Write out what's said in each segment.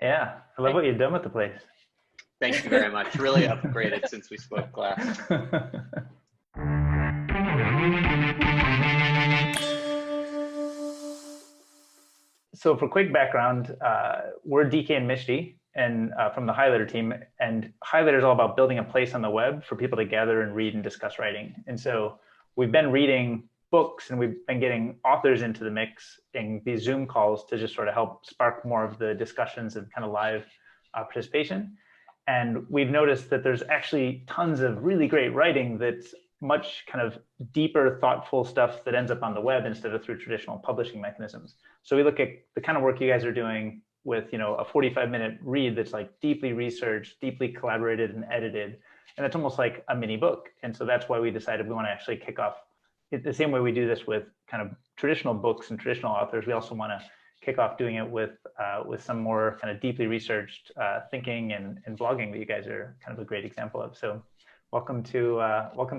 Yeah, I love what you've done with the place. Thank you very much. Really upgraded since we spoke last. So for quick background, we're DK and Mishti, and from the Highlighter team. And Highlighter is all about building a place on the web for people to gather and read and discuss writing. And so we've been reading books, and we've been getting authors into the mix in these Zoom calls to just sort of help spark more of the discussions and kind of live participation. And we've noticed that there's actually tons of really great writing that's much kind of deeper, thoughtful stuff that ends up on the web instead of through traditional publishing mechanisms. So we look at the kind of work you guys are doing with, a 45-minute read that's like deeply researched, deeply collaborated and edited. And it's almost like a mini book. And so that's why we decided we want to actually kick off the same way we do this with kind of traditional books and traditional authors. We also want to kick off doing it with some more kind of deeply researched thinking and blogging that you guys are kind of a great example of. So welcome to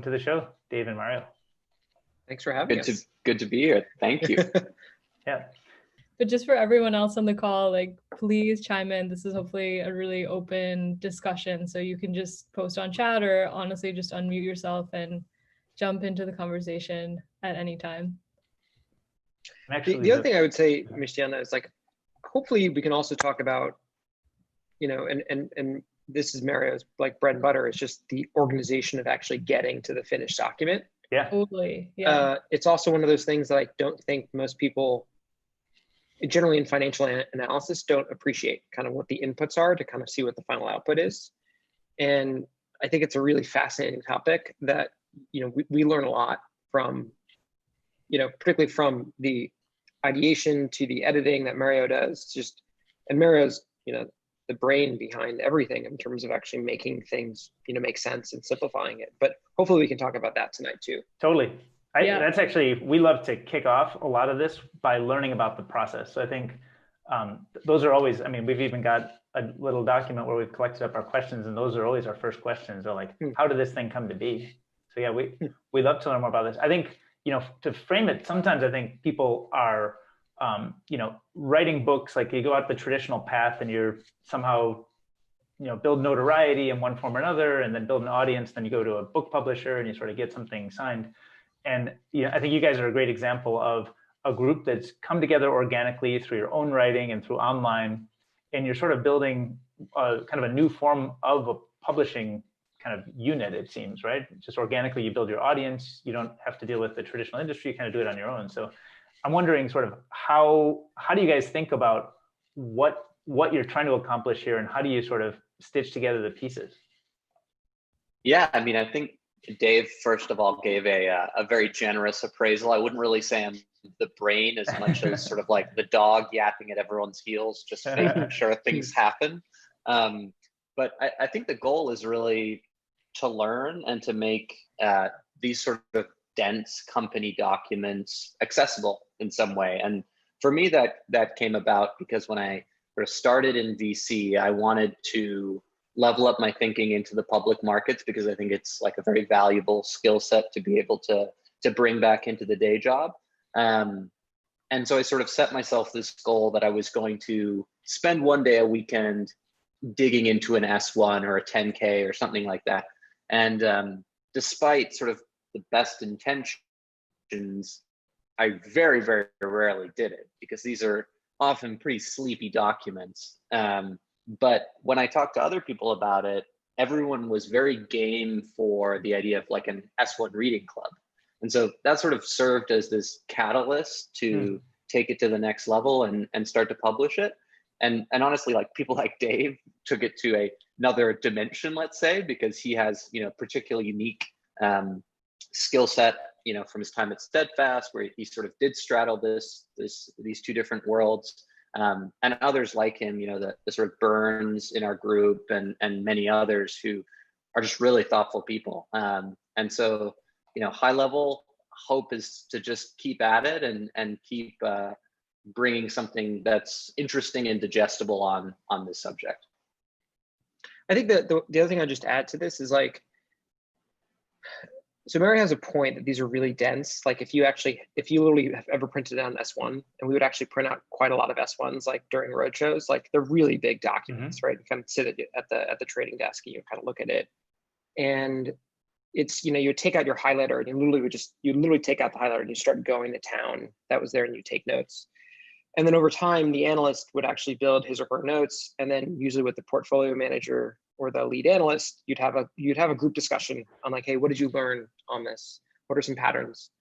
the show, Dave and Mario. Thanks for having us. Good to be here. Thank you. Yeah. But just for everyone else on the call, like, please chime in. This is hopefully a really open discussion. So you can just post on chat or honestly just unmute yourself and jump into the conversation at any time. Actually, the other thing I would say, Michiana, is like, hopefully we can also talk about, and this is Mario's like bread and butter, is just the organization of actually getting to the finished document. Yeah. Totally. Yeah. It's also one of those things that I don't think most people, generally in financial analysis, don't appreciate kind of what the inputs are to kind of see what the final output is. And I think it's a really fascinating topic that, we learn a lot from, particularly from the ideation to the editing that Mario does. And Mario's, the brain behind everything in terms of actually making things, make sense and simplifying it. But hopefully we can talk about that tonight too. Totally. That's actually, we love to kick off a lot of this by learning about the process. So I think those are always, we've even got a little document where we've collected up our questions, and those are always our first questions. They're like, how did this thing come to be? So yeah, we love to learn more about this. I think, to frame it, sometimes I think people are, writing books, like you go out the traditional path and you're somehow, build notoriety in one form or another, and then build an audience, then you go to a book publisher and you sort of get something signed. And I think you guys are a great example of a group that's come together organically through your own writing and through online, and you're sort of building kind of a new form of a publishing kind of unit, it seems, right? Just organically, you build your audience. You don't have to deal with the traditional industry. You kind of do it on your own. So I'm wondering sort of how do you guys think about what you're trying to accomplish here, and how do you sort of stitch together the pieces? Yeah, I think Dave, first of all, gave a very generous appraisal. I wouldn't really say I'm the brain as much as sort of like the dog yapping at everyone's heels, just making sure things happen. But I think the goal is really to learn and to make these sort of dense company documents accessible in some way. And for me, that came about because when I first started in VC, I wanted to level up my thinking into the public markets, because I think it's like a very valuable skill set to be able to bring back into the day job. And so I sort of set myself this goal that I was going to spend one day a weekend digging into an S-1 or a 10K or something like that. And despite sort of the best intentions, I very, very rarely did it, because these are often pretty sleepy documents. But when I talked to other people about it, everyone was very game for the idea of like an S1 reading club. And so that sort of served as this catalyst to take it to the next level and start to publish it. And honestly, like people like Dave took it to another dimension, let's say, because he has, particularly unique skill set, from his time at Steadfast, where he sort of did straddle these two different worlds. And others like him, the sort of Burns in our group and many others who are just really thoughtful people. And so, high level hope is to just keep at it and keep bringing something that's interesting and digestible on this subject. I think that the other thing I'll just add to this is like, So Mary has a point that these are really dense. Like if you literally have ever printed out an S1, and we would actually print out quite a lot of S1s like during roadshows, like they're really big documents, right? You kind of sit at the trading desk and you kind of look at it. And it's, you would take out your highlighter and you literally take out the highlighter and you start going to town that was there and you take notes. And then over time, the analyst would actually build his or her notes. And then usually with the portfolio manager or the lead analyst, you'd have a group discussion on like, hey, what did you learn on this? What are some patterns?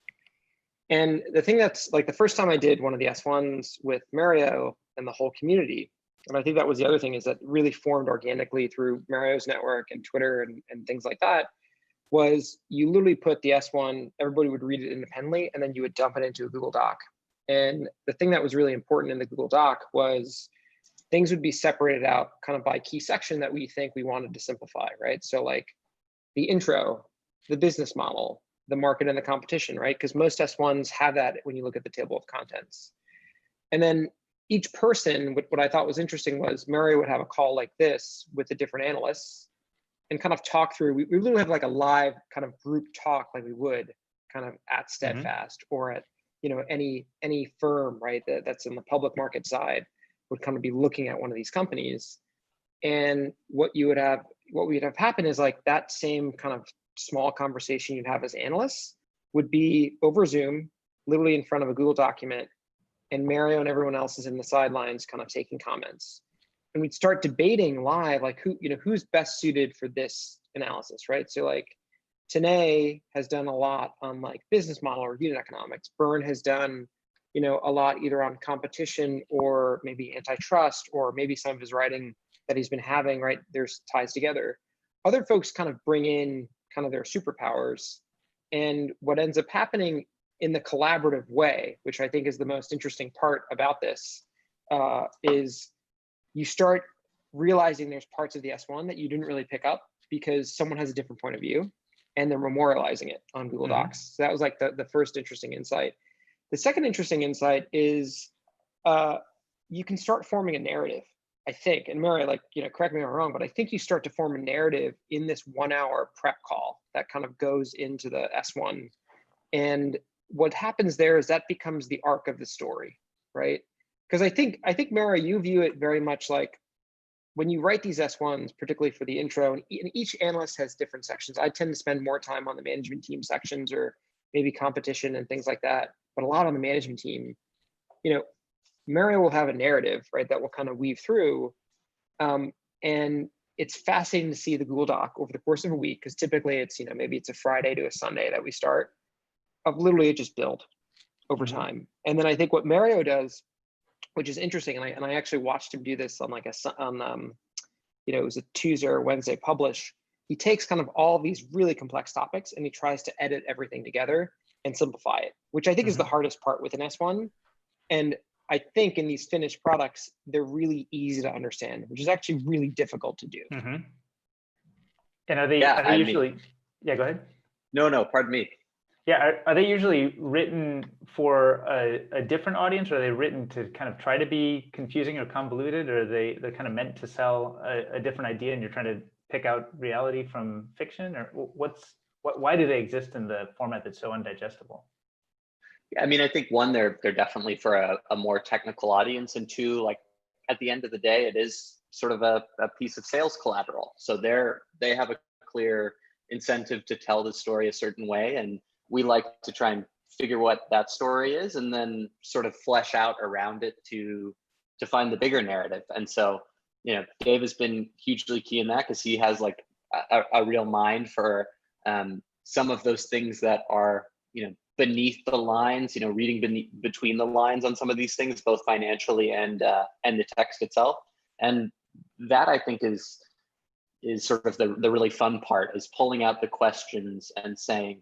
And the thing that's like the first time I did one of the S1s with Mario and the whole community, and I think that was the other thing, is that really formed organically through Mario's network and Twitter and things like that, was you literally put the S1, everybody would read it independently, and then you would dump it into a Google Doc. And the thing that was really important in the Google Doc was things would be separated out kind of by key section that we think we wanted to simplify, right? So like the intro, the business model, the market and the competition, right? Because most S1s have that when you look at the table of contents. And then each person, what I thought was interesting was Mario would have a call like this with the different analysts and kind of talk through, we literally have like a live kind of group talk like we would kind of at Steadfast or at any firm, right, that's in the public market side would kind of be looking at one of these companies. And what we'd have happen is like that same kind of small conversation you'd have as analysts would be over Zoom, literally in front of a Google document, and Mario and everyone else is in the sidelines kind of taking comments. And we'd start debating live, like who's best suited for this analysis, right? So like Tanay has done a lot on like business model or unit economics. Byrne has done, a lot either on competition or maybe antitrust, or maybe some of his writing that he's been having, right? There's ties together. Other folks kind of bring in kind of their superpowers. And what ends up happening in the collaborative way, which I think is the most interesting part about this, is you start realizing there's parts of the S1 that you didn't really pick up because someone has a different point of view and they're memorializing it on Google Docs. So that was like the first interesting insight. The second interesting insight is you can start forming a narrative, I think. And Mary, correct me if I'm wrong, but I think you start to form a narrative in this 1 hour prep call that kind of goes into the S1. And what happens there is that becomes the arc of the story, right? Because I think Mary, you view it very much like when you write these S1s, particularly for the intro, and each analyst has different sections. I tend to spend more time on the management team sections or maybe competition and things like that, but a lot on the management team. Mario will have a narrative, right, that will kind of weave through. And it's fascinating to see the Google Doc over the course of a week, because typically it's, maybe it's a Friday to a Sunday that we start, of literally it just build over time. And then I think what Mario does, which is interesting, and I actually watched him do this on it was a Tuesday or Wednesday publish. He takes kind of all these really complex topics and he tries to edit everything together and simplify it, which I think is the hardest part with an S1. And I think in these finished products, they're really easy to understand, which is actually really difficult to do. And are they usually? Yeah, go ahead. No, pardon me. Yeah, are they usually written for a different audience, or are they written to kind of try to be confusing or convoluted, or they're kind of meant to sell a different idea and you're trying to pick out reality from fiction, or why do they exist in the format that's so undigestible? Yeah, I mean, I think one, they're definitely for a more technical audience, and two, like at the end of the day, it is sort of a piece of sales collateral. So they have a clear incentive to tell the story a certain way, and we like to try and figure what that story is and then sort of flesh out around it to find the bigger narrative. And so, Dave has been hugely key in that, because he has like a real mind for some of those things that are, beneath the lines, reading between the lines on some of these things, both financially and the text itself. And that, I think, is sort of the really fun part, is pulling out the questions and saying,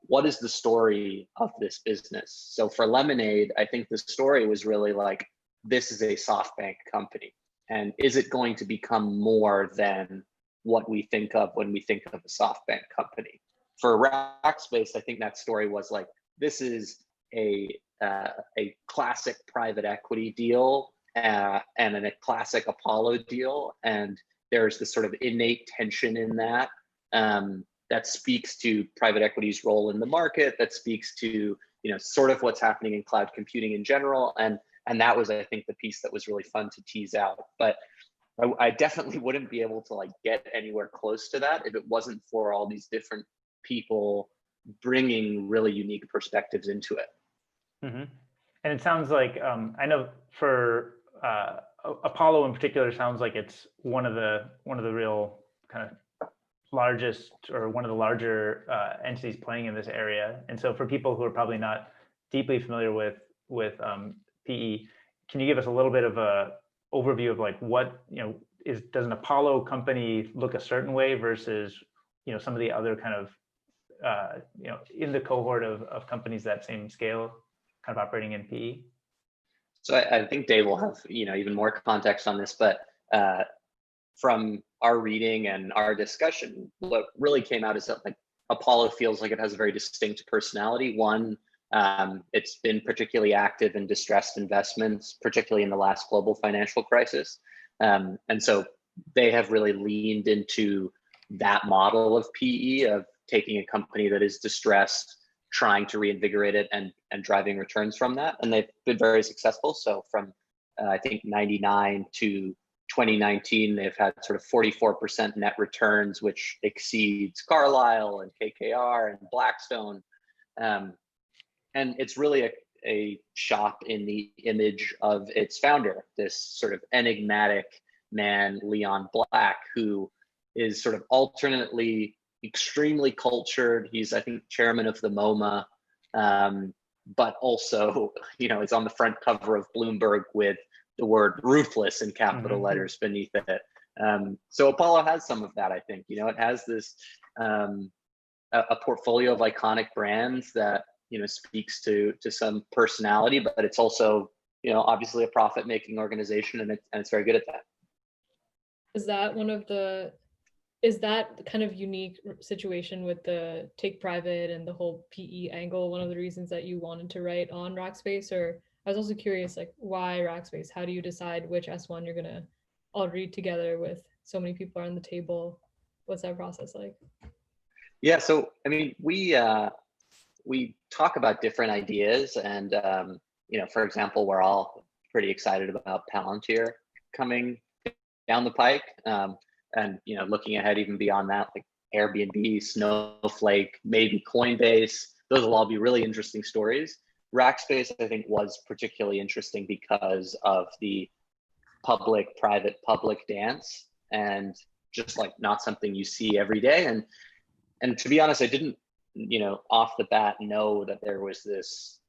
what is the story of this business? So for Lemonade, I think the story was really like, this is a SoftBank company. And is it going to become more than what we think of when we think of a SoftBank company? For Rackspace, I think that story was like, this is a classic private equity deal and a classic Apollo deal. And there's this sort of innate tension in that. that speaks to private equity's role in the market, that speaks to, sort of what's happening in cloud computing in general. And that was, I think, the piece that was really fun to tease out. But I definitely wouldn't be able to like get anywhere close to that if it wasn't for all these different people bringing really unique perspectives into it. Mm-hmm. And it sounds like, I know for Apollo in particular, sounds like it's one of the real kind of largest, or one of the larger entities playing in this area. And so for people who are probably not deeply familiar with PE, can you give us a little bit of a overview of like what, does an Apollo company look a certain way versus, some of the other kind of, in the cohort of companies that same scale kind of operating in PE? So I think Dave will have, even more context on this, but from our reading and our discussion, what really came out is that like Apollo feels like it has a very distinct personality. One, it's been particularly active in distressed investments, particularly in the last global financial crisis. And so they have really leaned into that model of PE, of taking a company that is distressed, trying to reinvigorate it and driving returns from that. And they've been very successful. So from, I think, 99 to 2019, they've had sort of 44% net returns, which exceeds Carlyle and KKR and Blackstone. And it's really a shop in the image of its founder, this sort of enigmatic man, Leon Black, who is sort of alternately extremely cultured. He's, I think, chairman of the MoMA, but also, it's on the front cover of Bloomberg with the word ruthless in capital letters beneath it. So Apollo has some of that, I think. It has this a portfolio of iconic brands that speaks to some personality, but it's also obviously a profit-making organization, and it's very good at that. Is that kind of unique situation with the take private and the whole PE angle one of the reasons that you wanted to write on Rackspace? Or I was also curious, like, why Rackspace? How do you decide which S-1 you're gonna all read together with so many people on the table? What's that process like? Yeah, so I mean, we talk about different ideas, and for example, we're all pretty excited about Palantir coming down the pike. And looking ahead even beyond that, like Airbnb, Snowflake, maybe Coinbase, those will all be really interesting stories. Rackspace, I think, was particularly interesting because of the public-private public dance, and just like not something you see every day. And to be honest, I didn't, off the bat know that there was this,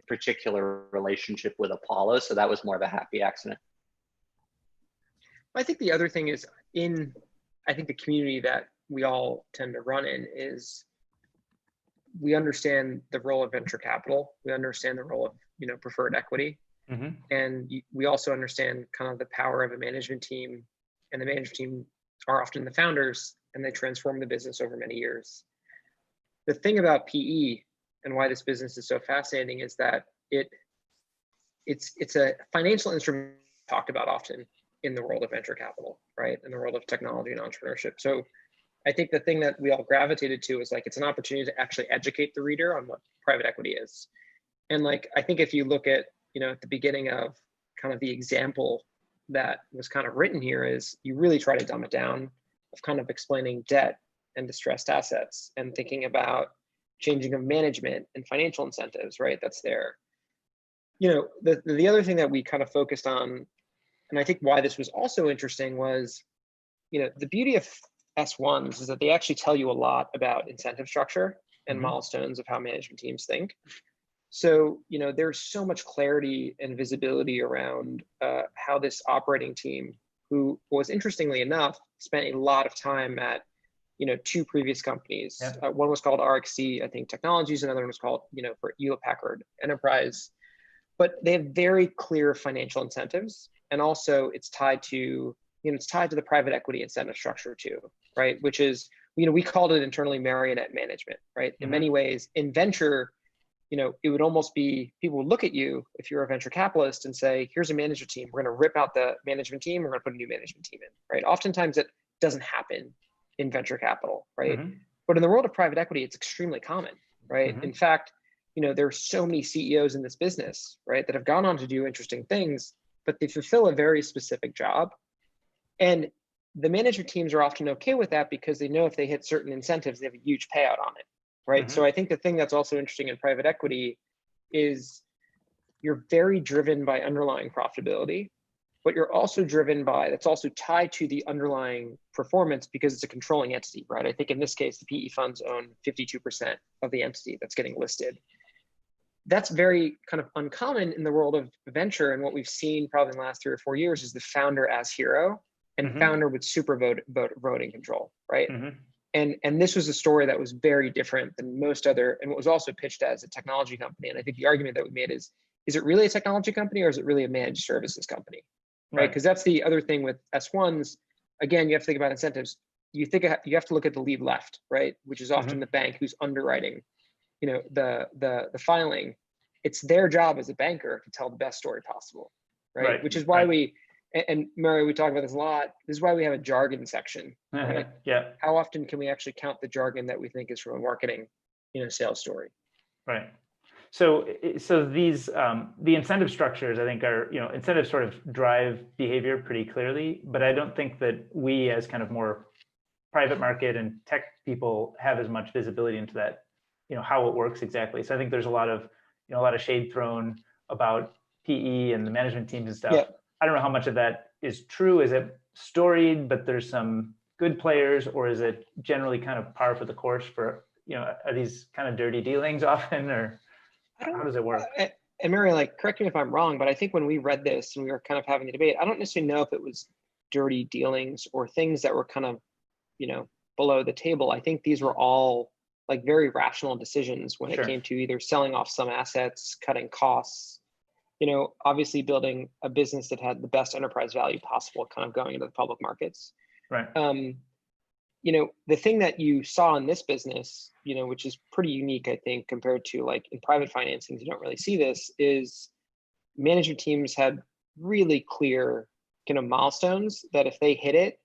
particular relationship with Apollo. So that was more of a happy accident. I think the other thing is I think the community that we all tend to run in is we understand the role of venture capital. We understand the role of, preferred equity. Mm-hmm. And we also understand kind of the power of a management team, and the management team are often the founders, and they transform the business over many years. The thing about PE and why this business is so fascinating is that it's a financial instrument talked about often in the world of venture capital, right? In the world of technology and entrepreneurship. So I think the thing that we all gravitated to is like, it's an opportunity to actually educate the reader on what private equity is. And like, I think if you look at, at the beginning of kind of the example that was kind of written here, is you really try to dumb it down of kind of explaining debt and distressed assets and thinking about changing of management and financial incentives, right? That's there. The other thing that we kind of focused on, and I think why this was also interesting, was, the beauty of S1s is that they actually tell you a lot about incentive structure and milestones of how management teams think. So, there's so much clarity and visibility around how this operating team, who was, interestingly enough, spent a lot of time at, two previous companies. Yeah. One was called RXC, I think, Technologies. Another one was called, for Hewlett Packard Enterprise. But they have very clear financial incentives. And also it's tied to, the private equity incentive structure too, right? Which is, we called it internally marionette management, right? In many ways, in venture, it would almost be, people would look at you if you're a venture capitalist and say, here's a management team. We're going to rip out the management team. We're going to put a new management team in, right? Oftentimes it doesn't happen in venture capital, right? But in the world of private equity, it's extremely common, right? Mm-hmm. In fact, there are so many CEOs in this business, right, that have gone on to do interesting things, but they fulfill a very specific job. And the manager teams are often okay with that because they know if they hit certain incentives, they have a huge payout on it, right? Mm-hmm. So I think the thing that's also interesting in private equity is you're very driven by underlying profitability, but you're also driven by, that's also tied to the underlying performance because it's a controlling entity, right? I think in this case, the PE funds own 52% of the entity that's getting listed. That's very kind of uncommon in the world of venture. And what we've seen probably in the last 3 or 4 years is the founder as hero and Mm-hmm. founder with super voting control, right? Mm-hmm. And this was a story that was very different than most other, and what was also pitched as a technology company. And I think the argument that we made is it really a technology company or is it really a managed services company? Right? Because that's the other thing with S1s. Again, you have to think about incentives. You have to look at the lead left, right? Which is often Mm-hmm. the bank who's underwriting, the filing. It's their job as a banker to tell the best story possible, right? Which is why and Mary, we talk about this a lot. This is why we have a jargon section, right? Yeah. How often can we actually count the jargon that we think is from a marketing, sales story? Right. So these the incentive structures, I think, are incentives sort of drive behavior pretty clearly, but I don't think that we as kind of more private market and tech people have as much visibility into that, how it works exactly. So I think there's a lot of shade thrown about PE and the management teams and stuff. Yeah. I don't know how much of that is true. Is it storied, but there's some good players, or is it generally kind of par for the course for, are these kind of dirty dealings often, or how does it work? And Mary, correct me if I'm wrong, but I think when we read this and we were kind of having a debate, I don't necessarily know if it was dirty dealings or things that were kind of, below the table. I think these were all very rational decisions when it came to either selling off some assets, cutting costs, obviously building a business that had the best enterprise value possible, kind of going into the public markets. Right. The thing that you saw in this business, which is pretty unique, I think, compared to in private financings, you don't really see this, is management teams had really clear milestones that if they hit it,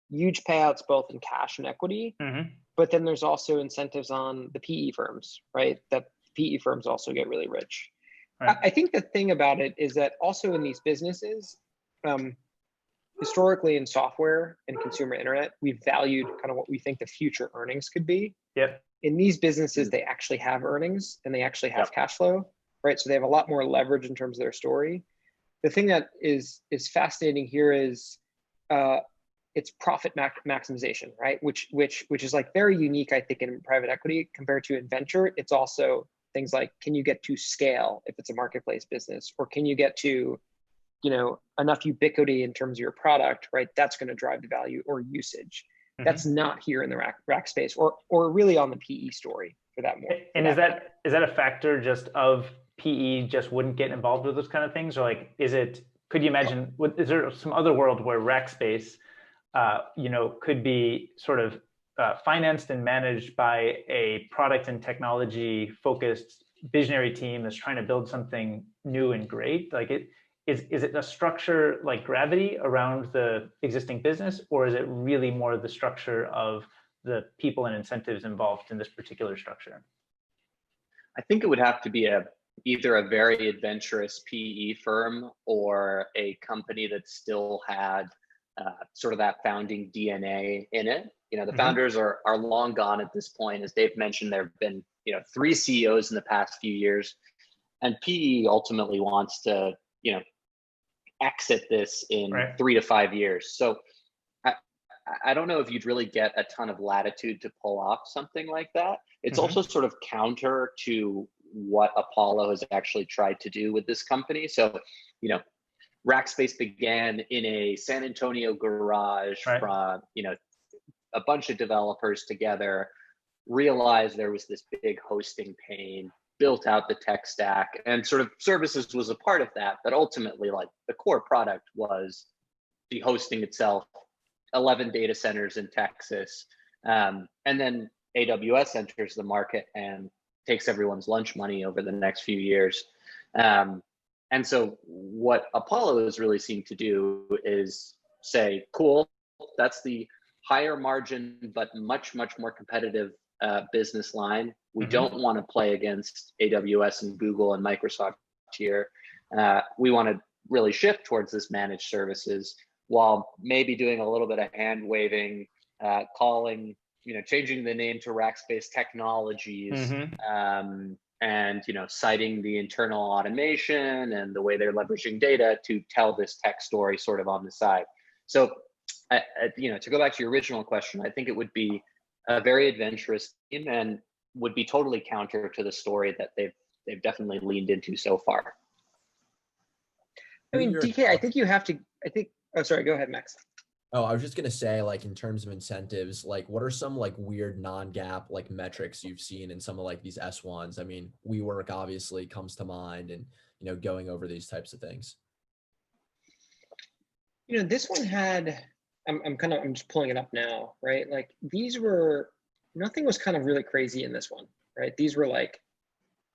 huge payouts both in cash and equity. Mm-hmm. But then there's also incentives on the PE firms, right? That PE firms also get really rich. Right. I think the thing about it is that also in these businesses, historically in software and consumer internet, we've valued kind of what we think the future earnings could be. Yep. In these businesses, they actually have earnings and they actually have cash flow, right? So they have a lot more leverage in terms of their story. The thing that is fascinating here is it's profit maximization, right? Which is very unique, I think, in private equity compared to in venture. It's also things like, can you get to scale if it's a marketplace business, or can you get to enough ubiquity in terms of your product, right? That's going to drive the value or usage. Mm-hmm. That's not here in the Rackspace or really on the PE story for that more. And is that a factor just of PE just wouldn't get involved with those kind of things? Or could you imagine, is there some other world where Rackspace, could be sort of financed and managed by a product and technology focused visionary team that's trying to build something new and great? Is it a structure like gravity around the existing business, or is it really more the structure of the people and incentives involved in this particular structure? I think it would have to be either a very adventurous PE firm or a company that still had sort of that founding DNA in it. The founders are long gone at this point. As Dave mentioned, there have been 3 CEOs in the past few years, and PE ultimately wants to exit this in 3 to 5 years. So I don't know if you'd really get a ton of latitude to pull off something like that. It's also sort of counter to what Apollo has actually tried to do with this company. So, Rackspace began in a San Antonio garage from, a bunch of developers together, realized there was this big hosting pain, built out the tech stack, and sort of services was a part of that. But ultimately, the core product was the hosting itself, 11 data centers in Texas. And then AWS enters the market and takes everyone's lunch money over the next few years. And so what Apollo is really seeking to do is say, cool, that's the higher margin, but much, much more competitive business line. We don't want to play against AWS and Google and Microsoft here. We want to really shift towards this managed services while maybe doing a little bit of hand waving, calling, changing the name to Rackspace Technologies, and citing the internal automation and the way they're leveraging data to tell this tech story sort of on the side. So, to go back to your original question, I think it would be a very adventurous team and would be totally counter to the story that they've definitely leaned into so far. I mean, DK, I think you have to. Oh, sorry. Go ahead, Max. Oh, I was just gonna say, like, in terms of incentives, like, what are some like weird non-GAAP like metrics you've seen in some of like these S1s? I mean, WeWork obviously comes to mind, and going over these types of things. This one had. I'm just pulling it up now, right? Like nothing was kind of really crazy in this one, right? These were like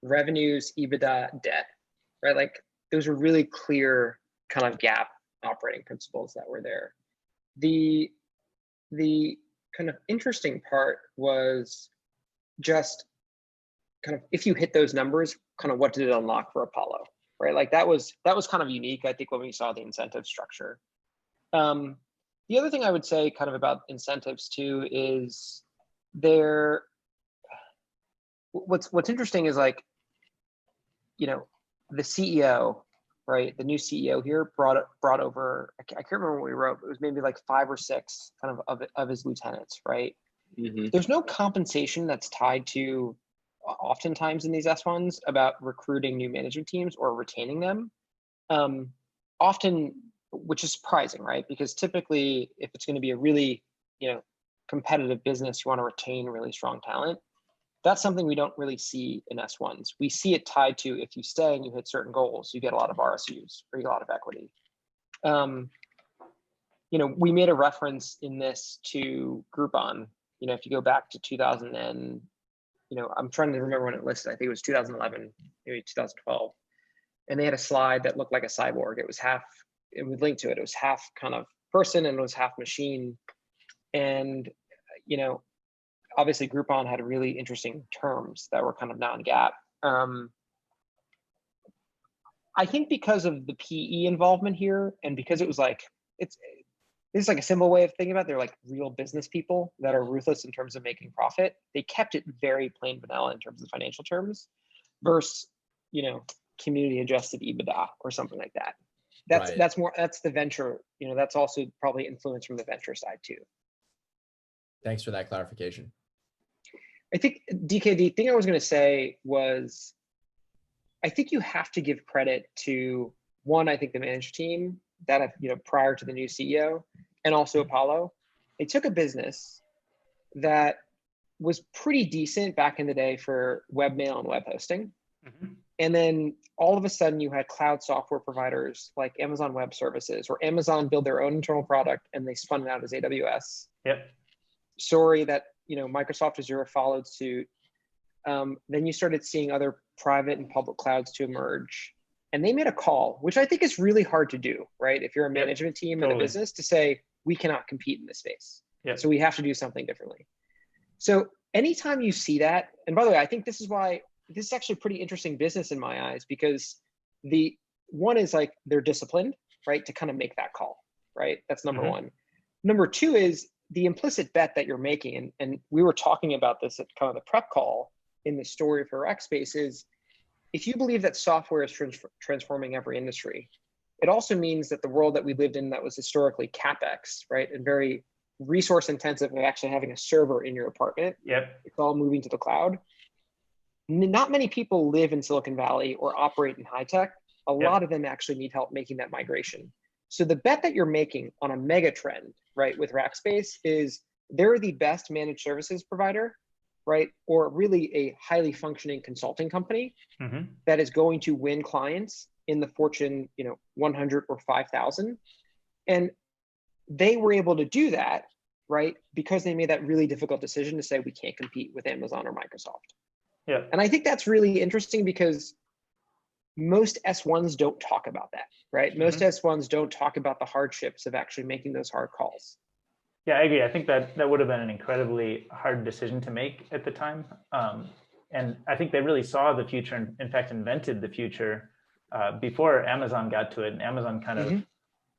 revenues, EBITDA, debt, right? Like those were really clear kind of GAAP operating principles that were there. The kind of interesting part was just kind of, if you hit those numbers, kind of what did it unlock for Apollo, right? Like that was kind of unique, I think, when we saw the incentive structure. The other thing I would say kind of about incentives too is what's interesting is like, the CEO, right? The new CEO here brought over, I can't remember what we wrote, but it was maybe like 5 or 6 kind of his lieutenants, right? There's no compensation that's tied to, oftentimes in these S1s, about recruiting new management teams or retaining them. Often, which is surprising, right? Because typically, if it's going to be a really, competitive business, you want to retain really strong talent. That's something we don't really see in S1s. We see it tied to, if you stay and you hit certain goals, you get a lot of RSUs or you get a lot of equity. We made a reference in this to Groupon. If you go back to 2000 and, I'm trying to remember when it listed. I think it was 2011, maybe 2012. And they had a slide that looked like a cyborg. It was half, and we linked to it. It was half kind of person and it was half machine. And, obviously Groupon had really interesting terms that were kind of non-GAAP. I think because of the PE involvement here, and because it was like, it's like a simple way of thinking about it. They're like real business people that are ruthless in terms of making profit. They kept it very plain vanilla in terms of financial terms versus, community adjusted EBITDA or something like that. That's the venture, that's also probably influence from the venture side too. Thanks for that clarification. I think, DK, the thing I was going to say was, I think you have to give credit to, one, I think the management team that, prior to the new CEO, and also Apollo. They took a business that was pretty decent back in the day for webmail and web hosting. And then all of a sudden you had cloud software providers like Amazon Web Services, or Amazon build their own internal product and they spun it out as AWS. Yep. Sorry that, Microsoft Azure followed suit. Then you started seeing other private and public clouds to emerge. And they made a call, which I think is really hard to do, right? If you're a management team in a business, to say, we cannot compete in this space. So we have to do something differently. So anytime you see that, and by the way, I think this is actually a pretty interesting business in my eyes, because the one is like, they're disciplined, right? To kind of make that call, right? That's number one. Number two is the implicit bet that you're making. And we were talking about this at kind of the prep call in the story for Rackspace is, if you believe that software is transforming every industry, it also means that the world that we lived in that was historically CapEx, right? And very resource intensive of actually having a server in your apartment. It's all moving to the cloud. Not many people live in Silicon Valley or operate in high tech. A lot of them actually need help making that migration. So the bet that you're making on a mega trend, right, with Rackspace is they're the best managed services provider, right? Or really a highly functioning consulting company that is going to win clients in the Fortune, 100 or 5,000. And they were able to do that, right? Because they made that really difficult decision to say, we can't compete with Amazon or Microsoft. And I think that's really interesting because most S1s don't talk about that, right? Most S1s don't talk about the hardships of actually making those hard calls. Yeah, I agree. I think that would have been an incredibly hard decision to make at the time. And I think they really saw the future and in fact invented the future before Amazon got to it. And Amazon kind of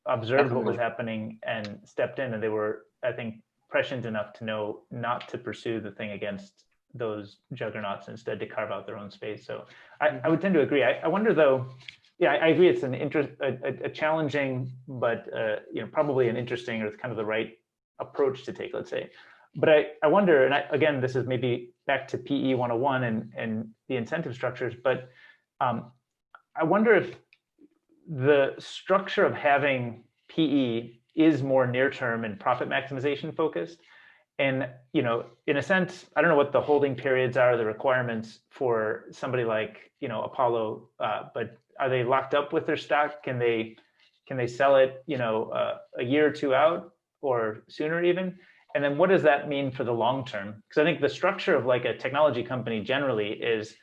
observed what was happening and stepped in, and they were, I think, prescient enough to know not to pursue the thing against those juggernauts, instead to carve out their own space. So I would tend to agree. I wonder though, yeah, I agree. It's a challenging, but probably an interesting, or it's kind of the right approach to take, let's say. But I wonder, and again, this is maybe back to PE 101 and the incentive structures, but I wonder if the structure of having PE is more near-term and profit maximization focused. And, in a sense, I don't know what the holding periods are, the requirements for somebody like, Apollo, but are they locked up with their stock? Can they sell it, a year or two out or sooner even? And then what does that mean for the long term? Because I think the structure of like a technology company generally is,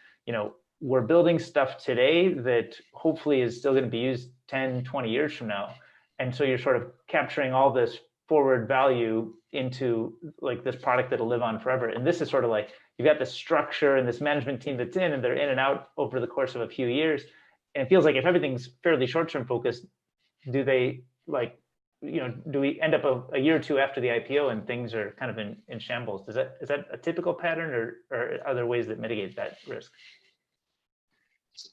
we're building stuff today that hopefully is still going to be used 10, 20 years from now. And so you're sort of capturing all this forward value into like this product that'll live on forever. And this is sort of like, you've got this structure and this management team that's in, and they're in and out over the course of a few years. And it feels like if everything's fairly short-term focused, do they do we end up a year or two after the IPO and things are kind of in shambles? Is that a typical pattern, or are there ways that mitigate that risk?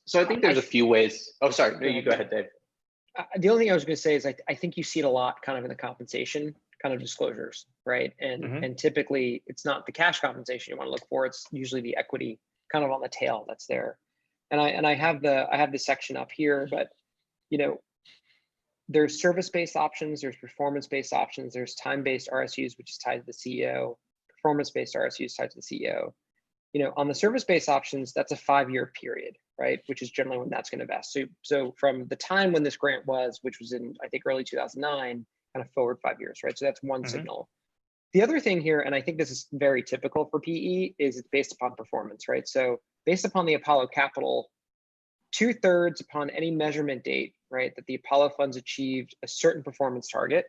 So I think there's a few ways. Oh, sorry. No, you go ahead, Dave. The only thing I was going to say is I think you see it a lot kind of in the compensation kind of disclosures, right? And typically it's not the cash compensation you want to look for. It's usually the equity kind of on the tail that's there. And I have the section up here, but there's service-based options, there's performance-based options, there's time-based RSUs, which is tied to the CEO, performance-based RSUs tied to the CEO. On the service-based options, that's a 5-year period, right? Which is generally when that's going to vest. So from the time when this grant was, which was in, I think, early 2009, kind of forward 5 years, right? So that's one signal. The other thing here, and I think this is very typical for PE, is it's based upon performance, right? So based upon the Apollo Capital, 2/3 upon any measurement date, right, that the Apollo funds achieved a certain performance target,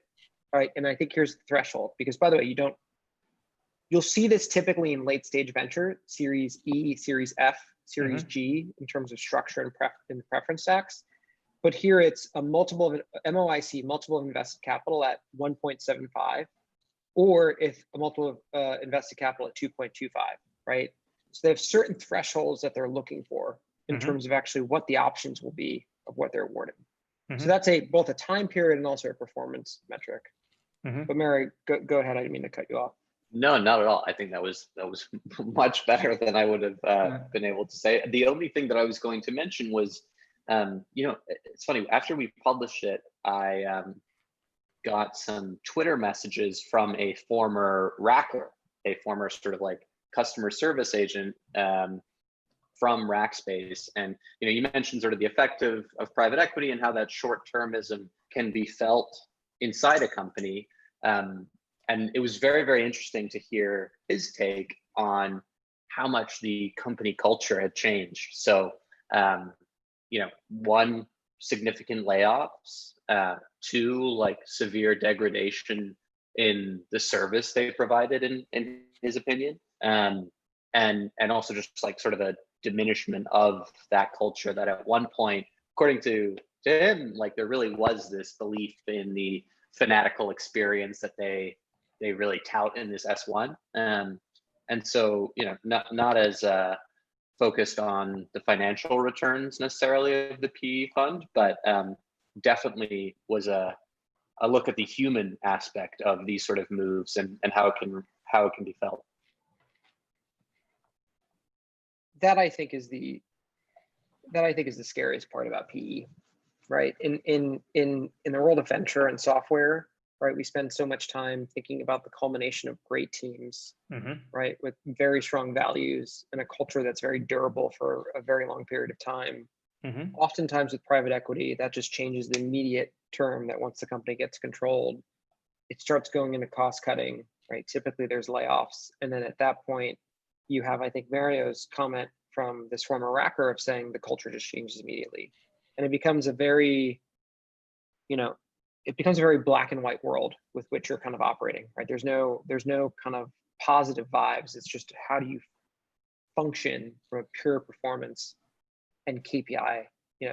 right? And I think here's the threshold, because by the way, you'll see this typically in late stage venture, Series E, Series F, Series G, in terms of structure and preference stacks. But here it's a multiple of MOIC, multiple of invested capital at 1.75, or if a multiple of invested capital at 2.25, right? So they have certain thresholds that they're looking for in terms of actually what the options will be of what they're awarding. So that's both a time period and also a performance metric. But Mary, go ahead. I didn't mean to cut you off. No, not at all. I think that was much better than I would have been able to say. The only thing that I was going to mention was, it's funny. After we published it, I got some Twitter messages from a former racker, a former sort of like customer service agent from Rackspace. And you mentioned sort of the effect of private equity and how that short-termism can be felt inside a company. And it was very, very interesting to hear his take on how much the company culture had changed. So, one, significant layoffs, two, like severe degradation in the service they provided, in his opinion, and also just like sort of a diminishment of that culture that at one point, according to him, like there really was this belief in the fanatical experience that they really tout in this S-1. And so, not as focused on the financial returns necessarily of the PE fund, but definitely was a look at the human aspect of these sort of moves and how it can be felt. That I think is the scariest part about PE, right? In the world of venture and software, right, we spend so much time thinking about the culmination of great teams, right, with very strong values and a culture that's very durable for a very long period of time. Oftentimes with private equity, that just changes the immediate term, that once the company gets controlled, it starts going into cost cutting, right? Typically there's layoffs. And then at that point, you have, I think, Mario's comment from this former racker of saying the culture just changes immediately. And it becomes a very, it becomes a very black and white world with which you're kind of operating, right? There's no kind of positive vibes. It's just how do you function from a pure performance and KPI,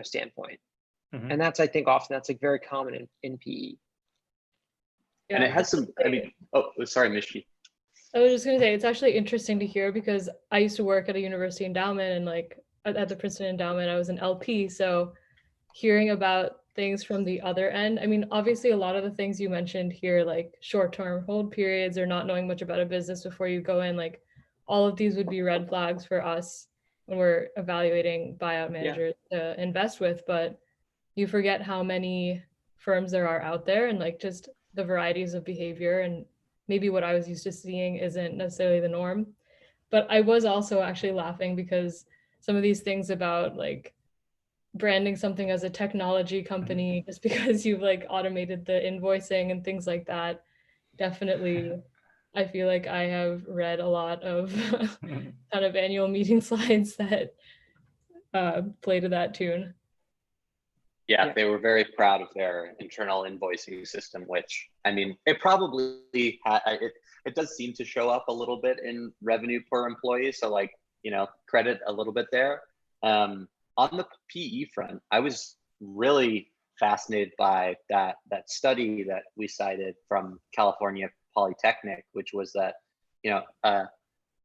standpoint. Mhm. And that's, I think, often that's like very common in PE. And it has some, I mean, oh, sorry, Mishki. I was just gonna say, it's actually interesting to hear because I used to work at a university endowment, and like at the Princeton Endowment, I was an LP. So hearing about things from the other end, I mean, obviously a lot of the things you mentioned here, like short-term hold periods or not knowing much about a business before you go in, like all of these would be red flags for us when we're evaluating buyout managers to invest with. But you forget how many firms there are out there and like just the varieties of behavior, and maybe what I was used to seeing isn't necessarily the norm. But I was also actually laughing because some of these things about like branding something as a technology company just because you've like automated the invoicing and things like that, definitely I feel like I have read a lot of kind of annual meeting slides that play to that tune. Yeah, they were very proud of their internal invoicing system, which, I mean, it probably, it does seem to show up a little bit in revenue per employee. So like, credit a little bit there. On the PE front, I was really fascinated by that study that we cited from California Polytechnic, which was that,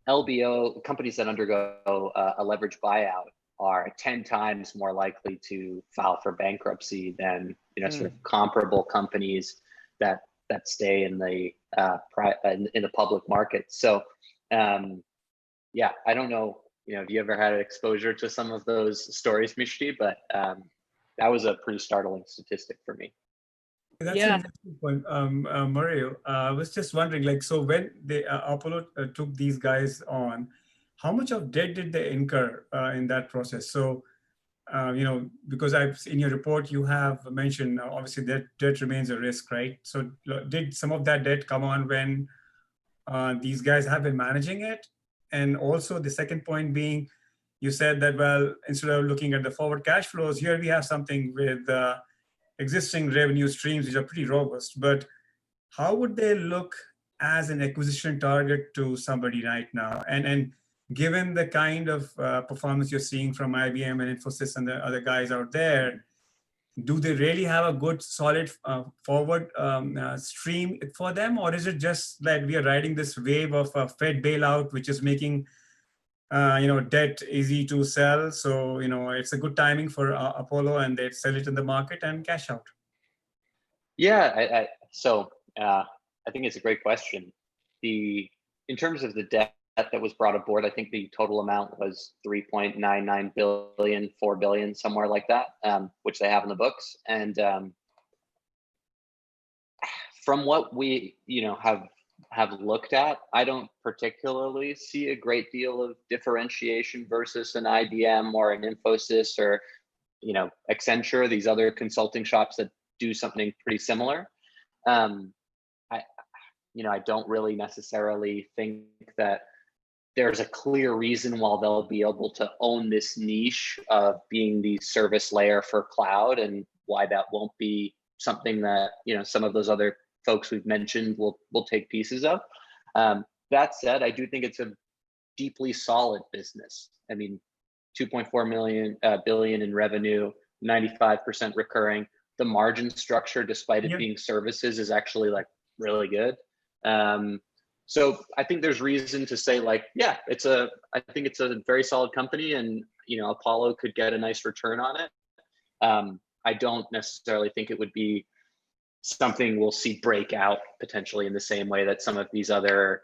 LBO companies that undergo a leverage buyout are 10 times more likely to file for bankruptcy than sort of comparable companies that stay in the in the public market. So yeah, I don't know, have you ever had exposure to some of those stories, Mishti? But that was a pretty startling statistic for me. That's an interesting point, Mario. I was just wondering, like, so when they Apollo took these guys on, how much of debt did they incur in that process? So, because in your report you have mentioned obviously that debt remains a risk, right? So, did some of that debt come on when these guys have been managing it? And also the second point being, you said that, well, instead of looking at the forward cash flows, here we have something with existing revenue streams which are pretty robust, but how would they look as an acquisition target to somebody right now? And given the kind of performance you're seeing from IBM and Infosys and the other guys out there, do they really have a good solid forward stream for them? Or is it just that we are riding this wave of a Fed bailout, which is making debt easy to sell? So, it's a good timing for Apollo, and they sell it in the market and cash out. Yeah, so I think it's a great question. In terms of the debt that was brought aboard, I think the total amount was 3.99 billion, 4 billion, somewhere like that, which they have in the books. And from what we, have looked at, I don't particularly see a great deal of differentiation versus an IBM or an Infosys or, Accenture, these other consulting shops that do something pretty similar. I don't really necessarily think that there's a clear reason why they'll be able to own this niche of being the service layer for cloud, and why that won't be something that, some of those other folks we've mentioned will take pieces of. That said, I do think it's a deeply solid business. I mean, 2.4 billion in revenue, 95% recurring. The margin structure, despite it being services, is actually like really good. So I think there's reason to say like, yeah, I think it's a very solid company, and Apollo could get a nice return on it. I don't necessarily think it would be something we'll see break out potentially in the same way that some of these other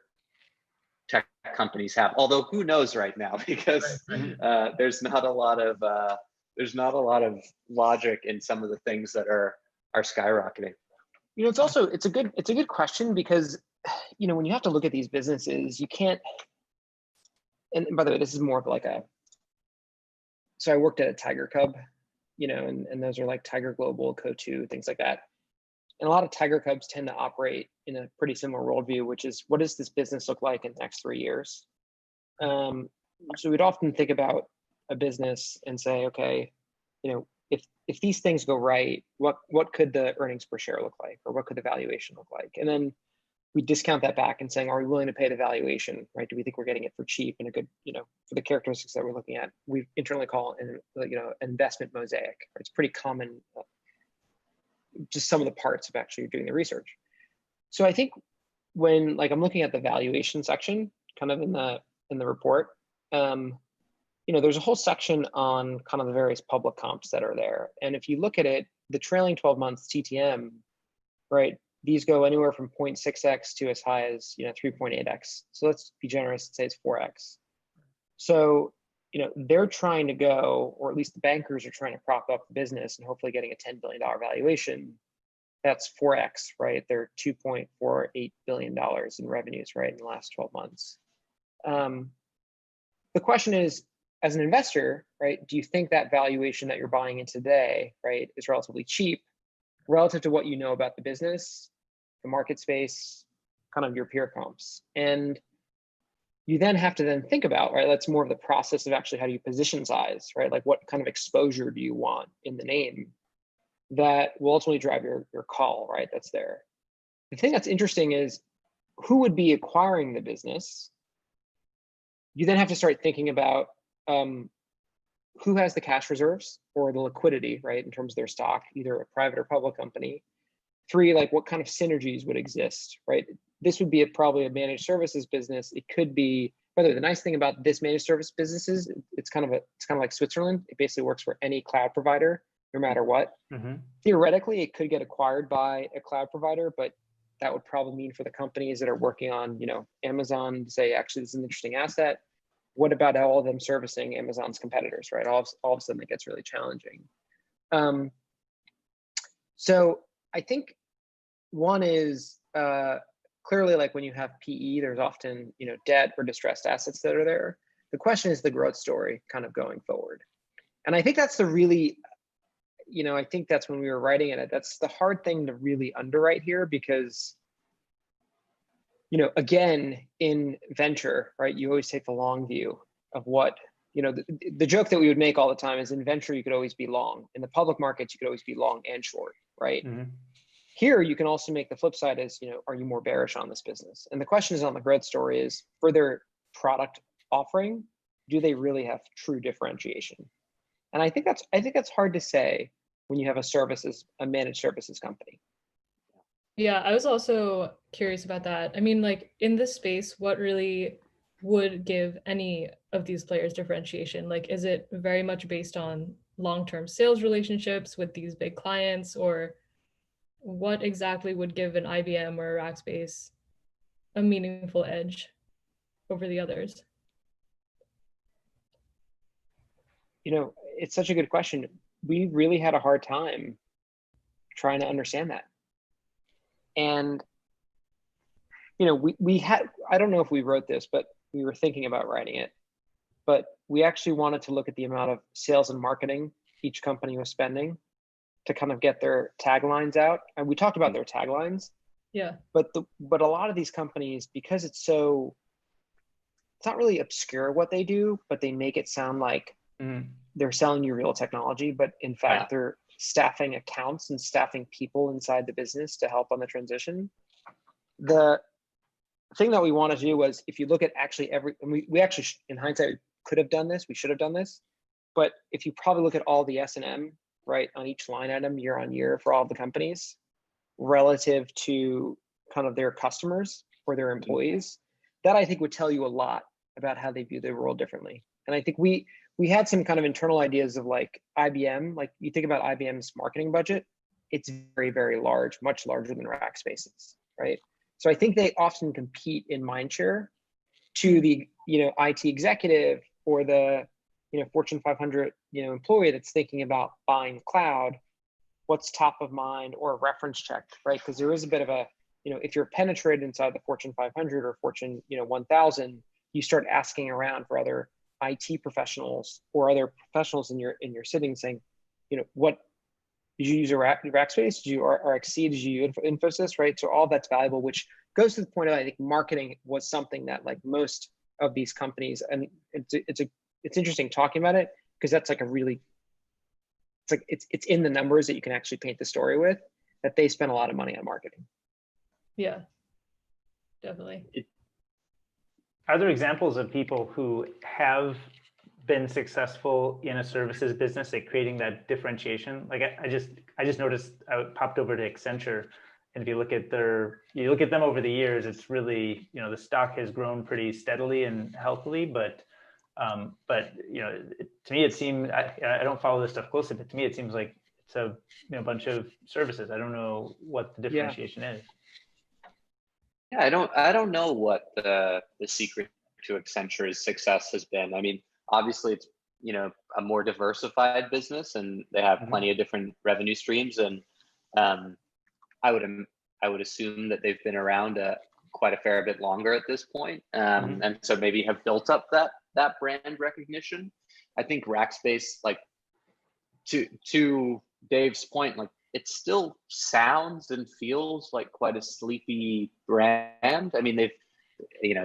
tech companies have. Although who knows right now, because there's not a lot of logic in some of the things that are skyrocketing. It's a good question, because when you have to look at these businesses, you can't. And by the way, this is more of like so I worked at a Tiger Cub, and those are like Tiger Global, Co2, things like that. And a lot of Tiger Cubs tend to operate in a pretty similar worldview, which is, what does this business look like in the next 3 years? So we'd often think about a business and say, okay, if these things go right, what could the earnings per share look like, or what could the valuation look like? And then we discount that back and saying, are we willing to pay the valuation, right? Do we think we're getting it for cheap and a good, for the characteristics that we're looking at? We internally call it, an investment mosaic. It's pretty common, just some of the parts of actually doing the research. So I think when I'm looking at the valuation section, kind of in the report, there's a whole section on kind of the various public comps that are there. And if you look at it, the trailing 12 months TTM, right? These go anywhere from 0.6x to as high as 3.8x. So let's be generous and say it's 4x. So they're trying to go, or at least the bankers are trying to prop up the business and hopefully getting a $10 billion valuation. That's 4x, right? They're $2.48 billion in revenues, right, in the last 12 months. The question is, as an investor, right, do you think that valuation that you're buying in today, right, is relatively cheap relative to what you know about the business, the market space, kind of your peer comps? And you then have to then think about, right, that's more of the process of actually how do you position size, right? Like what kind of exposure do you want in the name that will ultimately drive your call, right, that's there. The thing that's interesting is who would be acquiring the business. You then have to start thinking about who has the cash reserves or the liquidity, right, in terms of their stock, either a private or public company. 3, like what kind of synergies would exist, right? This would be probably a managed services business. It could be, by the way, the nice thing about this managed service businesses, it's kind of like Switzerland. It basically works for any cloud provider, no matter what. Mm-hmm. Theoretically, it could get acquired by a cloud provider, but that would probably mean for the companies that are working on, Amazon, say, actually, this is an interesting asset. What about all of them servicing Amazon's competitors, right? All of a sudden it gets really challenging. So I think one is clearly, like when you have PE, there's often, debt or distressed assets that are there. The question is the growth story kind of going forward. And I think that's the really, I think that's when we were writing it, that's the hard thing to really underwrite here because, again, in venture, right, you always take the long view of what, the joke that we would make all the time is in venture, you could always be long. In the public markets, you could always be long and short, right? Mm-hmm. Here, you can also make the flip side is, are you more bearish on this business? And the question is on the growth story is, for their product offering, do they really have true differentiation? And I think that's hard to say when you have a managed services company. Yeah, I was also curious about that. I mean, like in this space, what really would give any of these players differentiation? Like, is it very much based on long-term sales relationships with these big clients, or what exactly would give an IBM or a Rackspace a meaningful edge over the others? It's such a good question. We really had a hard time trying to understand that. And, we had, I don't know if we wrote this, but we were thinking about writing it, but we actually wanted to look at the amount of sales and marketing each company was spending to kind of get their taglines out. And we talked about their taglines. Yeah. But a lot of these companies, because it's not really obscure what they do, but they make it sound like they're selling you real technology, but in fact, they're staffing accounts and staffing people inside the business to help on the transition. The thing that we want to do was, if you look at actually we actually, in hindsight, could have done this, we should have done this, but if you probably look at all the S&M, right, on each line item year on year for all of the companies relative to kind of their customers or their employees, that I think would tell you a lot about how they view the world differently. And I think we had some kind of internal ideas of like IBM, like you think about IBM's marketing budget, it's very, very large, much larger than Rackspace's, right? So I think they often compete in mindshare to the, IT executive or the, Fortune 500, employee that's thinking about buying cloud, what's top of mind or a reference check, right? Because there is a bit of a, if you're penetrated inside the Fortune 500 or Fortune, 1000, you start asking around for other IT professionals or other professionals in your sitting saying, what did you use a Rackspace? Did you RXC? Did you use Infosys? Right. So all that's valuable, which goes to the point of, I think, marketing was something that like most of these companies, and it's interesting talking about it because that's like a really it's in the numbers that you can actually paint the story with, that they spend a lot of money on marketing. Yeah, definitely. Are there examples of people who have been successful in a services business at creating that differentiation? Like I just noticed, I popped over to Accenture, and if you look at them over the years, it's really, the stock has grown pretty steadily and healthily, but to me it seemed, I don't follow this stuff closely, but to me it seems like it's a bunch of services. I don't know what the differentiation is. Yeah, I don't know what the secret to Accenture's success has been. I mean, obviously it's, a more diversified business, and they have plenty of different revenue streams. And I would assume that they've been around quite a fair bit longer at this point. And so maybe have built up that brand recognition. I think Rackspace, like to Dave's point, like it still sounds and feels like quite a sleepy brand. I mean, they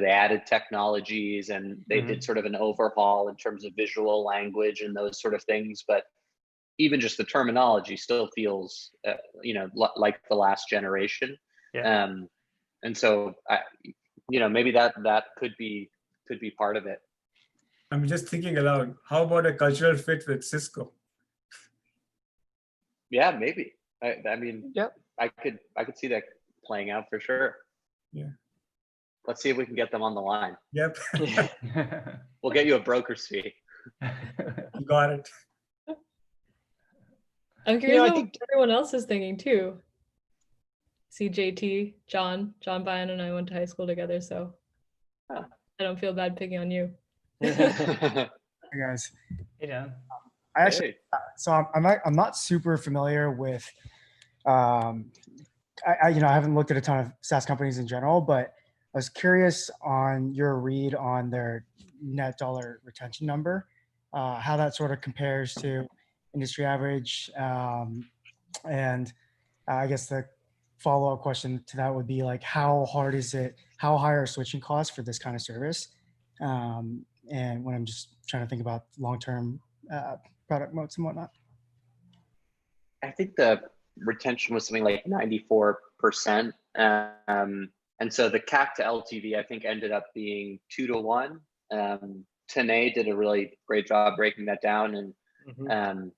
added technologies, and they did sort of an overhaul in terms of visual language and those sort of things. But even just the terminology still feels, like the last generation. Yeah. And so, maybe that could be part of it. I'm just thinking aloud. How about a cultural fit with Cisco? Yeah, maybe. I mean, Yep. I could see that playing out for sure. Yeah. Let's see if we can get them on the line. Yep. We'll get you a broker's fee. Got it. I'm curious I what think everyone else is thinking too. See, JT, John Byan and I went to high school together, so I don't feel bad picking on you. Hey guys. Hey, John. I actually, so I'm not super familiar with, I haven't looked at a ton of SaaS companies in general, but I was curious on your read on their net dollar retention number, how that sort of compares to industry average. And I guess the follow-up question to that would be like, how high are switching costs for this kind of service? And when I'm just trying to think about long-term product moats and whatnot. I think the retention was something like 94%. And so the CAC to LTV, I think, ended up being 2-to-1. Tanay did a really great job breaking that down. And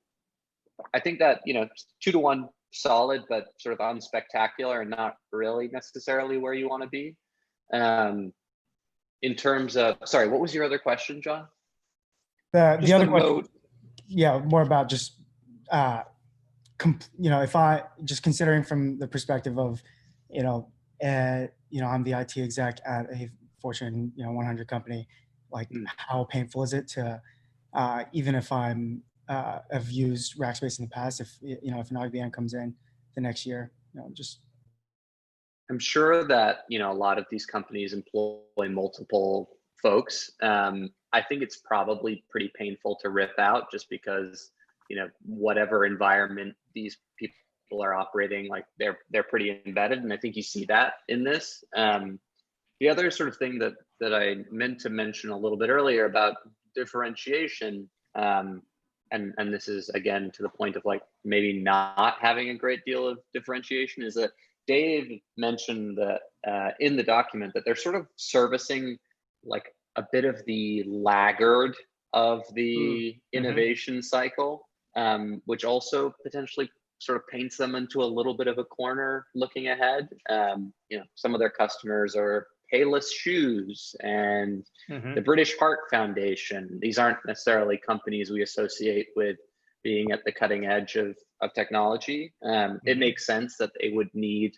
I think that, 2-to-1 solid, but sort of unspectacular and not really necessarily where you want to be. In terms of, sorry, what was your other question, John? The other question, more about just, if I just considering from the perspective of, I'm the IT exec at a Fortune 100 company, like how painful is it to, even if I'm have used Rackspace in the past, if an IBM comes in the next year, I'm sure that, a lot of these companies employ multiple folks. I think it's probably pretty painful to rip out, just because, whatever environment these people are operating, like they're pretty embedded. And I think you see that in this. The other sort of thing that I meant to mention a little bit earlier about differentiation, and this is again to the point of like maybe not having a great deal of differentiation, is that Dave mentioned that in the document that they're sort of servicing like a bit of the laggard of the innovation cycle, which also potentially sort of paints them into a little bit of a corner looking ahead. Some of their customers are Payless Shoes and the British Heart Foundation. These aren't necessarily companies we associate with being at the cutting edge of technology. It makes sense that they would need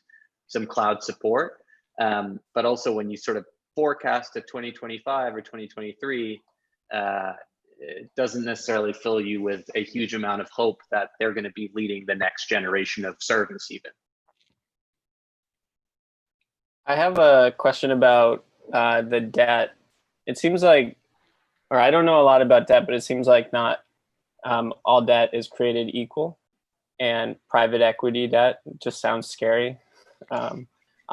some cloud support. But also when you sort of forecast to 2025 or 2023, it doesn't necessarily fill you with a huge amount of hope that they're going to be leading the next generation of service even. I have a question about the debt. It seems like, or I don't know a lot about debt, but it seems like not all debt is created equal, and private equity debt just sounds scary on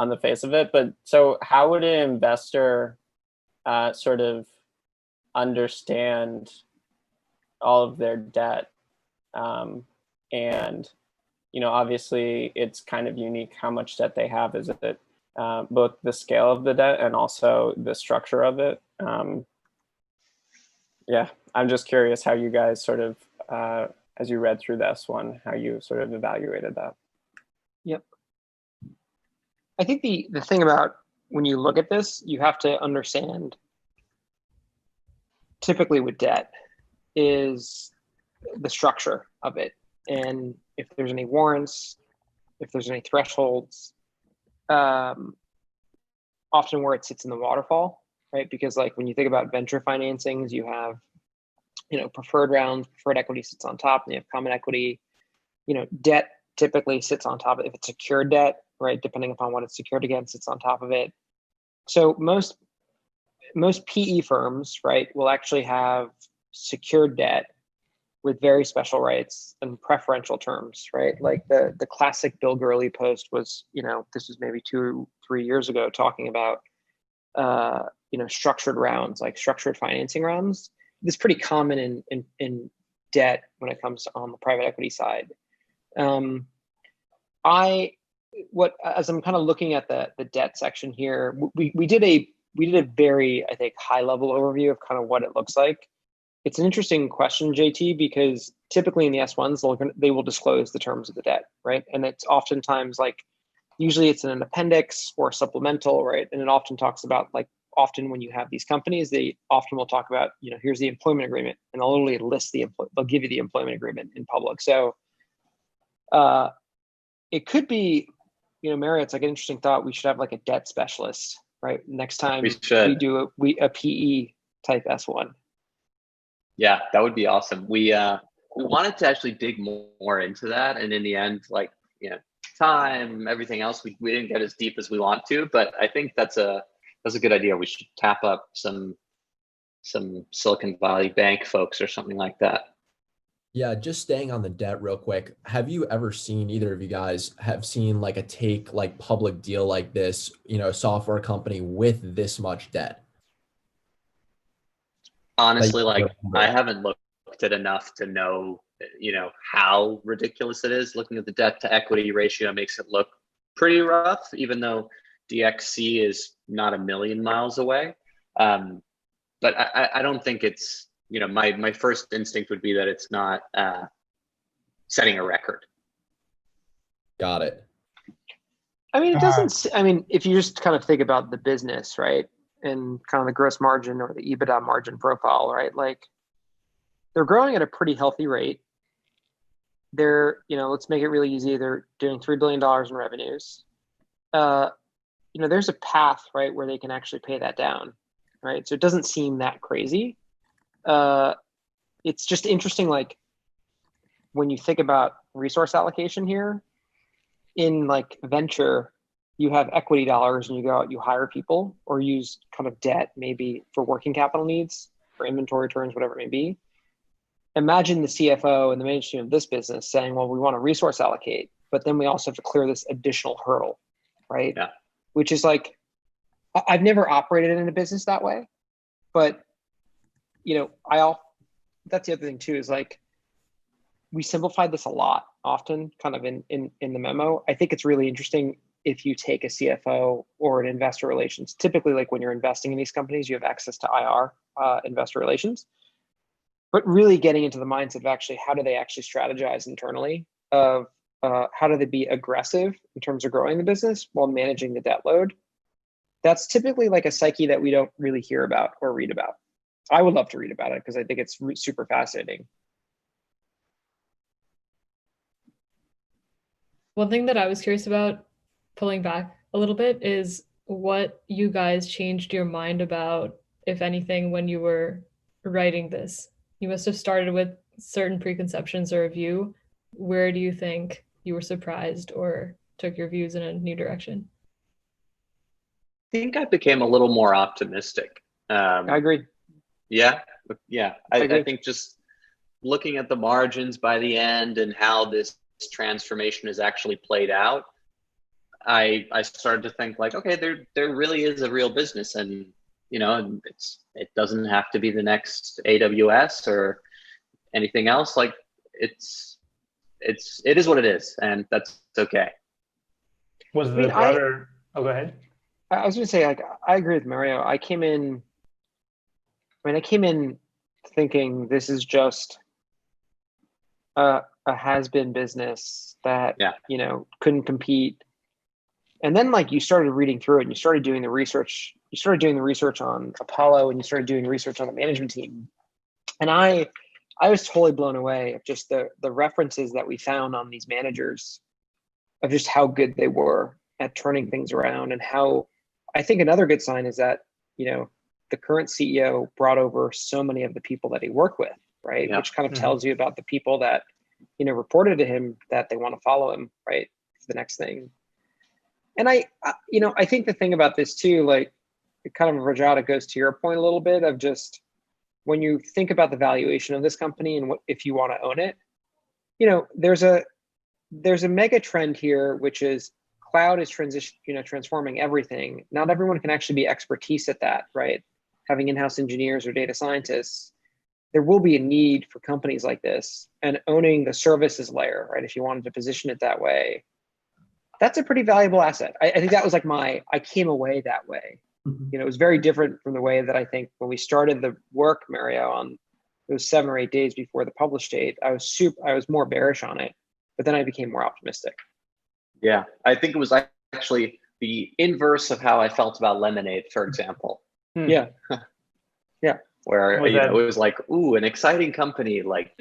the face of it. But so how would an investor sort of understand all of their debt? And, obviously it's kind of unique how much debt they have. Is it both the scale of the debt and also the structure of it? Yeah, I'm just curious how you guys sort of, as you read through the S-1, how you sort of evaluated that. Yep. I think the thing about when you look at this, you have to understand, typically with debt, is the structure of it. And if there's any warrants, if there's any thresholds, often where it sits in the waterfall, right? Because like when you think about venture financings, you have, preferred rounds, preferred equity sits on top, and you have common equity. Debt typically sits on top of it. If it's secured debt, right, depending upon what it's secured against, it's on top of it. So most PE firms, right, will actually have secured debt with very special rights and preferential terms, right? Like the classic Bill Gurley post was, this was maybe 2-3 years ago, talking about, structured rounds, like structured financing rounds. This is pretty common in debt when it comes to on the private equity side. As I'm kind of looking at the debt section here, we did a very, I think, high level overview of kind of what it looks like. It's an interesting question, JT, because typically in the S1s, they will disclose the terms of the debt, right? And it's oftentimes usually it's in an appendix or supplemental, right? And it often talks about often when you have these companies, they often will talk about, here's the employment agreement, and they'll literally list they'll give you the employment agreement in public. So it could be, Mario, it's like an interesting thought. We should have a debt specialist, right? Next time we do a PE type S1. Yeah, that would be awesome. We wanted to actually dig more into that, and in the end, time, everything else, we didn't get as deep as we want to. But I think that's a good idea. We should tap up some Silicon Valley Bank folks or something like that. Yeah, just staying on the debt real quick. Have you ever seen, either of you guys have seen a public deal like this, a software company with this much debt? Honestly, I haven't looked at enough to know, how ridiculous it is. Looking at the debt to equity ratio makes it look pretty rough, even though DXC is not a million miles away. But I don't think it's, my first instinct would be that it's not setting a record. Got it. I mean, it doesn't, if you just kind of think about the business, right? And kind of the gross margin or the EBITDA margin profile, right? They're growing at a pretty healthy rate. They're, let's make it really easy. They're doing $3 billion in revenues. There's a path, right, where they can actually pay that down, right? So it doesn't seem that crazy. It's just interesting, when you think about resource allocation here, in venture, you have equity dollars and you go out, you hire people or use kind of debt maybe for working capital needs, for inventory turns, whatever it may be. Imagine the CFO and the management of this business saying, well, we want to resource allocate, but then we also have to clear this additional hurdle, right? Yeah. Which is I've never operated in a business that way, but that's the other thing too, is we simplified this a lot often kind of in the memo. I think it's really interesting if you take a CFO or an investor relations. Typically, when you're investing in these companies, you have access to IR, investor relations, but really getting into the mindset of actually how do they actually strategize internally, of how do they be aggressive in terms of growing the business while managing the debt load. That's typically a psyche that we don't really hear about or read about. I would love to read about it because I think it's super fascinating. One thing that I was curious about, pulling back a little bit, is what you guys changed your mind about, if anything, when you were writing this. You must have started with certain preconceptions or a view. Where do you think you were surprised or took your views in a new direction? I think I became a little more optimistic. I agree. Yeah. I think just looking at the margins by the end and how this transformation is actually played out, I started to think okay, there really is a real business, and it doesn't have to be the next AWS or anything else. it is what it is, and that's okay. Was the broader? Oh, go ahead. I was going to say, like, I agree with Mario. I came in thinking this is just a has-been business that, you know, couldn't compete. And then, like, you started reading through it and you started doing the research. You started doing the research on Apollo and you started doing research on the management team. And I was totally blown away of just the references that we found on these managers, of just how good they were at turning things around. And how, I think another good sign is that, you know, the current CEO brought over so many of the people that he worked with, right? Which kind of tells you about the people that, you know, reported to him that they want to follow him, right, for the next thing. And I think the thing about this too, like, it kind of, Rajat, it goes to your point a little bit of just, when you think about the valuation of this company and what, if you want to own it, you know, there's a mega trend here, which is cloud is transforming everything. Not everyone can actually be expertise at that, right? Having in-house engineers or data scientists. There will be a need for companies like this, and owning the services layer, right? If you wanted to position it that way, that's a pretty valuable asset. I think that was like I came away that way. You know, it was very different from the way that I think when we started the work, Mario, on those 7 or 8 days before the publish date, I was more bearish on it, but then I became more optimistic. Yeah, I think it was actually the inverse of how I felt about Lemonade, for example. Yeah. Where, you know, it was like, ooh, an exciting company, like,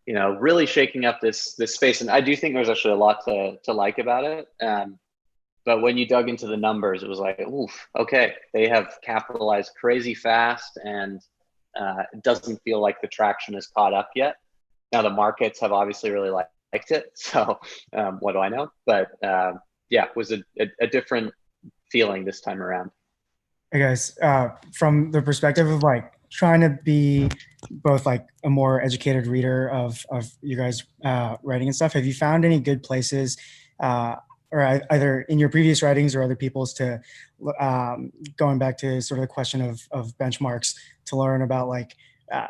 you know, really shaking up this space. And I do think there's actually a lot to like about it. But when you dug into the numbers, it was like, oof, okay, they have capitalized crazy fast, and it doesn't feel like the traction is caught up yet. Now the markets have obviously really liked it, so what do I know? But yeah, it was a different feeling this time around. Hey guys, from the perspective of like trying to be both like a more educated reader of you guys writing and stuff, have you found any good places or either in your previous writings or other people's to going back to sort of the question of benchmarks to learn about like,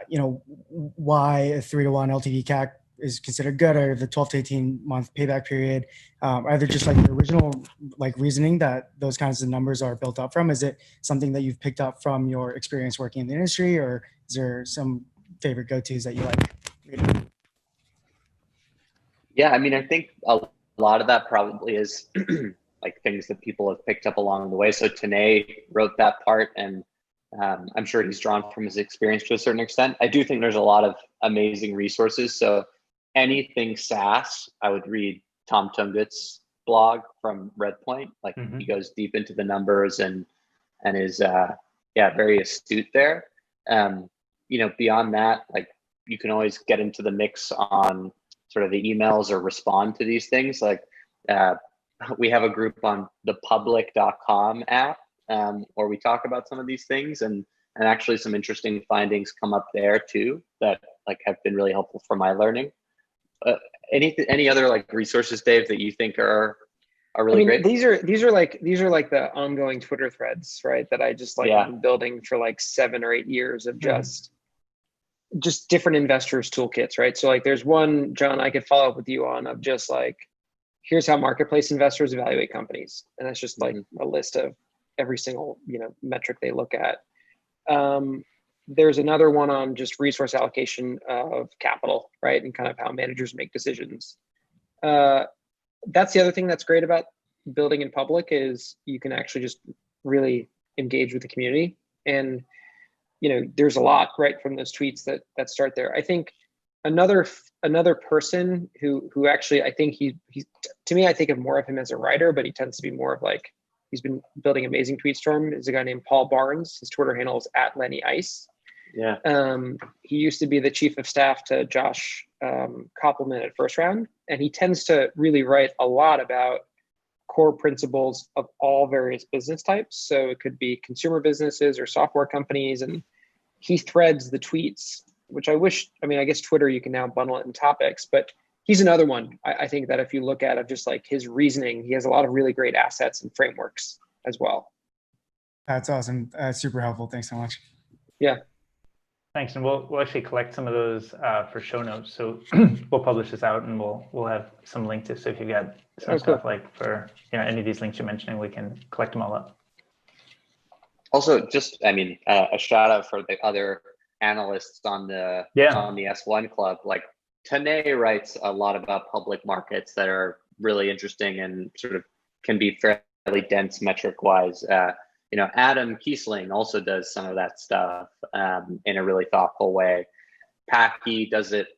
you know, why a 3-to-1 LTV CAC is considered good, or the 12 to 18 month payback period, either just like the original like reasoning that those kinds of numbers are built up from? Is it something that you've picked up from your experience working in the industry, or is there some favorite go-tos that you like reading? Yeah, I mean, I think a lot of that probably is like things that people have picked up along the way. So Tanay wrote that part, and I'm sure he's drawn from his experience to a certain extent. I do think there's a lot of amazing resources. So anything SaaS, I would read Tom Tungut's blog from Redpoint. Like he goes deep into the numbers and is very astute there. You know, beyond that, like you can always get into the mix on sort of the emails or respond to these things. Like we have a group on the public.com app where we talk about some of these things, and actually some interesting findings come up there too that like have been really helpful for my learning. Any other like resources, Dave, that you think are really great? These are like the ongoing Twitter threads, right? That I just like been building for like 7 or 8 years of just different investors toolkits, right? So like there's one, John, I could follow up with you on, of just like, here's how marketplace investors evaluate companies, and that's just like a list of every single, you know, metric they look at. There's another one on just resource allocation of capital, right? And kind of how managers make decisions. That's the other thing that's great about building in public, is you can actually just really engage with the community. And, you know, there's a lot right from those tweets that start there. I think another person who actually, I think he's to me, I think of more of him as a writer, but he tends to be more of like, he's been building amazing tweet storm, is a guy named Paul Barnes. His Twitter handle is @LennyIce. Yeah. He used to be the chief of staff to Josh Koppelman at First Round, and he tends to really write a lot about core principles of all various business types. So it could be consumer businesses or software companies, and he threads the tweets, which I guess Twitter, you can now bundle it in topics, but he's another one. I think that if you look at it, just like his reasoning, he has a lot of really great assets and frameworks as well. That's awesome. Super helpful. Thanks so much. Yeah. Thanks, and we'll actually collect some of those for show notes. So we'll publish this out, and we'll have some links. So if you've got some stuff like for any of these links you're mentioning, we can collect them all up. Also, just a shout out for the other analysts on the S-1 club. Like Tanay writes a lot about public markets that are really interesting and sort of can be fairly dense metric wise. Adam Kiesling also does some of that stuff in a really thoughtful way. Packy does it,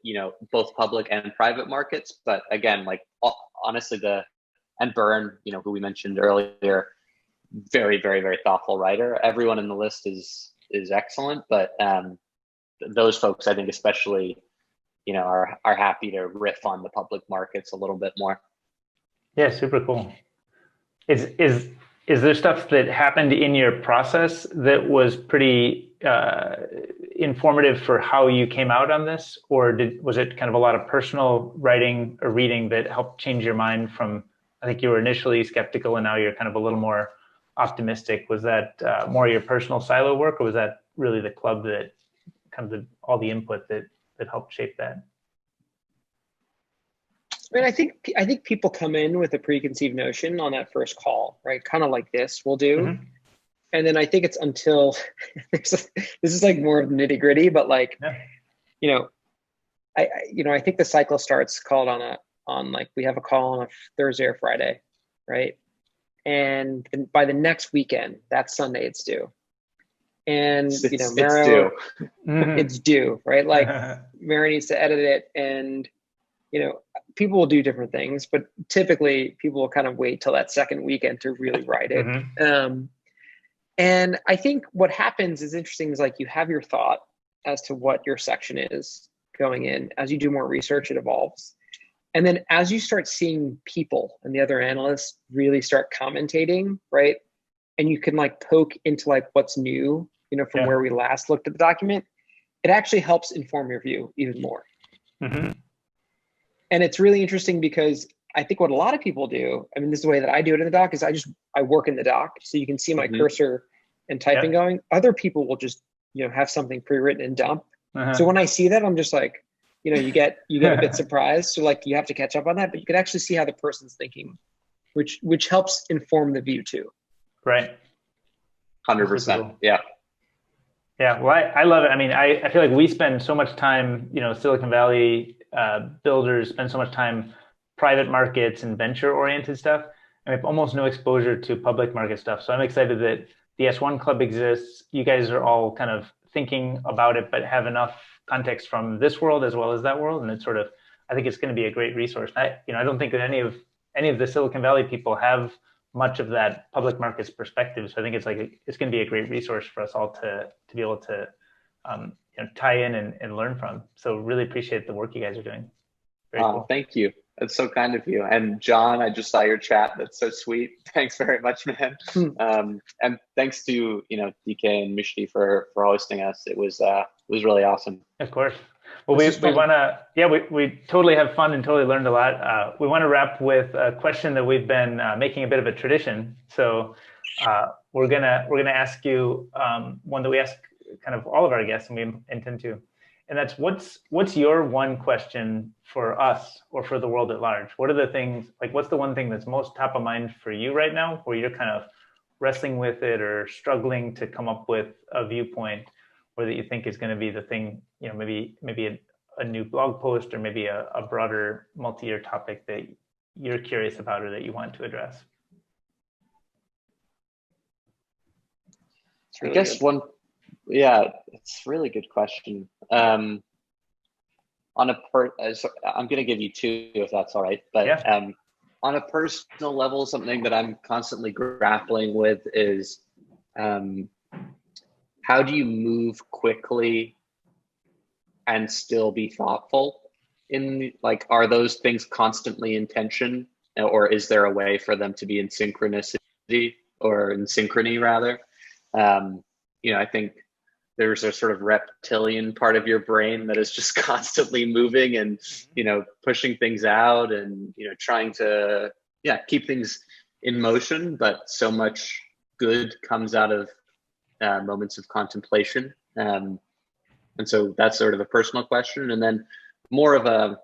both public and private markets. But again, like honestly, and Byrne, who we mentioned earlier, very, very, very thoughtful writer. Everyone in the list is excellent, but those folks, I think, especially, are happy to riff on the public markets a little bit more. Yeah, super cool. Is there stuff that happened in your process that was pretty informative for how you came out on this, or was it kind of a lot of personal writing or reading that helped change your mind from? I think you were initially skeptical, and now you're kind of a little more optimistic. Was that more your personal silo work, or was that really the club that kind of all the input that helped shape that? I mean, I think people come in with a preconceived notion on that first call, right? Kind of like this will do. Mm-hmm. And then I think it's until this is like more of the nitty gritty, but like, I think the cycle starts called on like, we have a call on a Thursday or Friday, right? And by the next weekend, that Sunday, it's due. And, Maro, it's due, right? Like Maro needs to edit it, and, people will do different things, but typically people will kind of wait till that second weekend to really write it. Mm-hmm. And I think what happens is interesting is like you have your thought as to what your section is going in. As you do more research, it evolves. And then as you start seeing people and the other analysts really start commentating, right? And you can like poke into like what's new, from where we last looked at the document, it actually helps inform your view even more. Mm-hmm. And it's really interesting because I think what a lot of people do, I mean, this is the way that I do it in the doc, is I work in the doc. So you can see my cursor and typing going. Other people will just, have something pre-written and dump. So when I see that, I'm just like, you get a bit surprised. So like you have to catch up on that, but you can actually see how the person's thinking, which helps inform the view too. Right. 100%. Yeah. Yeah. Well, I love it. I mean, I feel like we spend so much time, Silicon Valley builders spend so much time private markets and venture oriented stuff, and we have almost no exposure to public market stuff. So I'm excited that the S1 club exists. You guys are all kind of thinking about it, but have enough context from this world as well as that world. And it's sort of, I think it's going to be a great resource. I don't think that any of the Silicon Valley people have much of that public markets perspective. So I think it's going to be a great resource for us all to be able to tie in and learn from. So really appreciate the work you guys are doing. Very cool. Thank you. That's so kind of you. And John, I just saw your chat. That's so sweet. Thanks very much, man. And thanks to DK and Mishti for hosting us. It was really awesome. Of course. Well, we want to, we totally have fun and totally learned a lot. We want to wrap with a question that we've been making a bit of a tradition. So we're gonna ask you one that we ask kind of all of our guests, and we intend to, and that's what's your one question for us or for the world at large? What are the things, like what's the one thing that's most top of mind for you right now, where you're kind of wrestling with it or struggling to come up with a viewpoint, or that you think is going to be the thing, maybe a new blog post, or maybe a broader multi-year topic that you're curious about or that you want to address? I guess good. It's a really good question. I'm going to give you two, if that's all right. But on a personal level, something that I'm constantly grappling with is how do you move quickly and still be thoughtful? Are those things constantly in tension, or is there a way for them to be in synchronicity, or in synchrony rather? I think there's a sort of reptilian part of your brain that is just constantly moving and, pushing things out and, trying to, keep things in motion, but so much good comes out of moments of contemplation. And And so that's sort of a personal question. And then more of a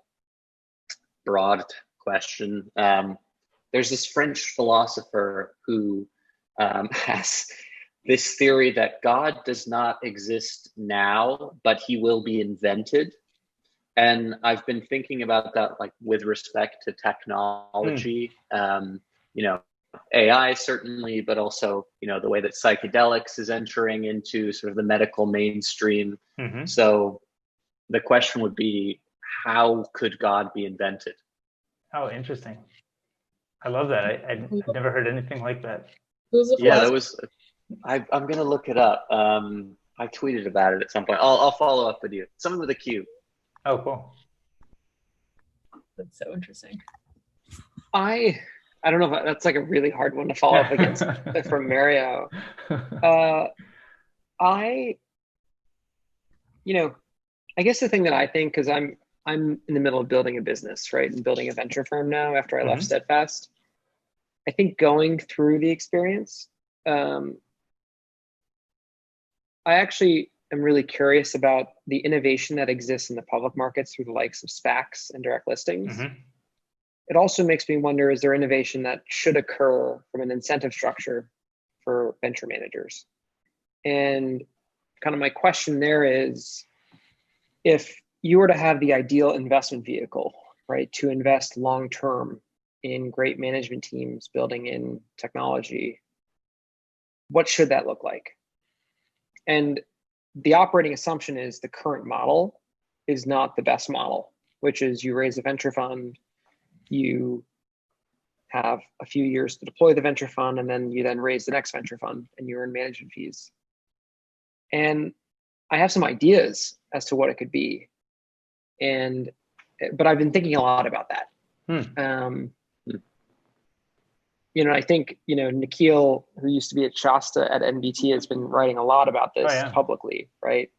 broad question. There's this French philosopher who has this theory that God does not exist now, but he will be invented. And I've been thinking about that, like with respect to technology, you know, AI certainly, but also, you know, the way that psychedelics is entering into sort of the medical mainstream. So the question would be, how could God be invented? Oh, interesting. I love that. I've never heard anything like that. Yeah, that was, I'm going to look it up. I tweeted about it at some point. I'll follow up with you. Someone with a Q. Oh, cool. That's so interesting. I don't know if that's like a really hard one to follow up against from Mario. You know, I guess the thing that I think, because I'm in the middle of building a business, right? And building a venture firm now after I left Steadfast. I think going through the experience, I actually am really curious about the innovation that exists in the public markets through the likes of SPACs and direct listings. It also makes me wonder, is there innovation that should occur from an incentive structure for venture managers? And kind of my question there is, if you were to have the ideal investment vehicle, right, to invest long-term in great management teams, building in technology, what should that look like? And the operating assumption is the current model is not the best model, which is you raise a venture fund, you have a few years to deploy the venture fund, and then you then raise the next venture fund and you earn management fees. And I have some ideas as to what it could be. But I've been thinking a lot about that. You know, I think, you know, Nikhil, who used to be at Shasta at NBT, has been writing a lot about this publicly, right?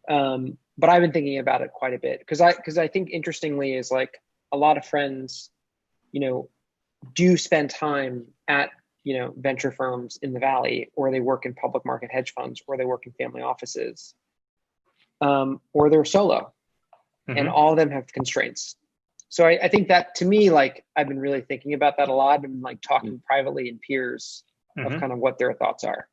But I've been thinking about it quite a bit because I think interestingly is like a lot of friends, you know, do spend time at, you know, venture firms in the Valley, or they work in public market hedge funds, or they work in family offices, or they're solo, and all of them have constraints. So I think that, to me, like, I've been really thinking about that a lot, and like talking privately in peers of kind of what their thoughts are.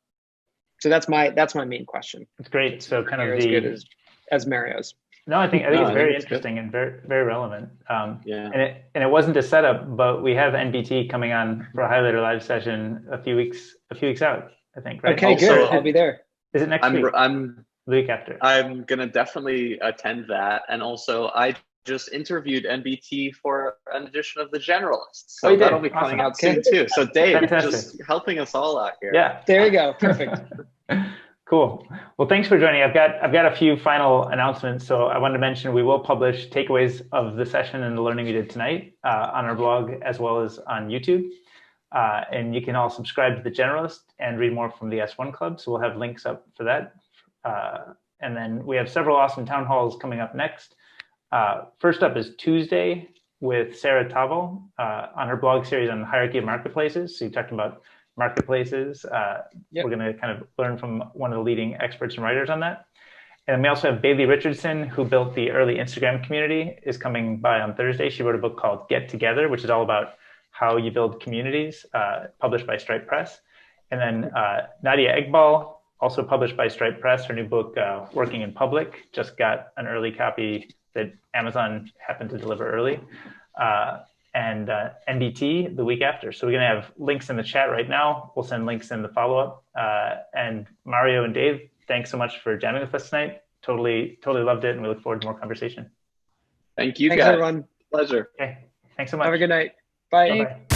So that's my main question. It's great. So kind of as good as Mario's. No, I think it's very interesting and very, very relevant. And it wasn't a setup, but we have NBT coming on for a highlighter live session a few weeks out, I think, right? Okay, good. I'll be there. Is it next week? The week after. I'm gonna definitely attend that, and also I just interviewed NBT for an edition of The Generalist, so that'll be coming out soon too. So Dave, just helping us all out here. Yeah, there you go. Perfect. Cool. Well, thanks for joining. I've got a few final announcements. So I wanted to mention we will publish takeaways of the session and the learning we did tonight on our blog as well as on YouTube. And you can all subscribe to The Generalist and read more from the S-1 Club. So we'll have links up for that. And then we have several awesome town halls coming up next. First up is Tuesday with Sarah Tavel on her blog series on hierarchy of marketplaces. So you talked about marketplaces. We're going to kind of learn from one of the leading experts and writers on that. And then we also have Bailey Richardson, who built the early Instagram community, is coming by on Thursday. She wrote a book called Get Together, which is all about how you build communities, published by Stripe Press. And then Nadia Egbal, also published by Stripe Press, her new book, Working in Public, just got an early copy that Amazon happened to deliver early. And NBT the week after. So we're going to have links in the chat right now. We'll send links in the follow-up. And Mario and Dave, thanks so much for jamming with us tonight. Totally loved it, and we look forward to more conversation. Thank you, Thanks, guys. Everyone. Pleasure. Okay, thanks so much. Have a good night. Bye. Bye-bye.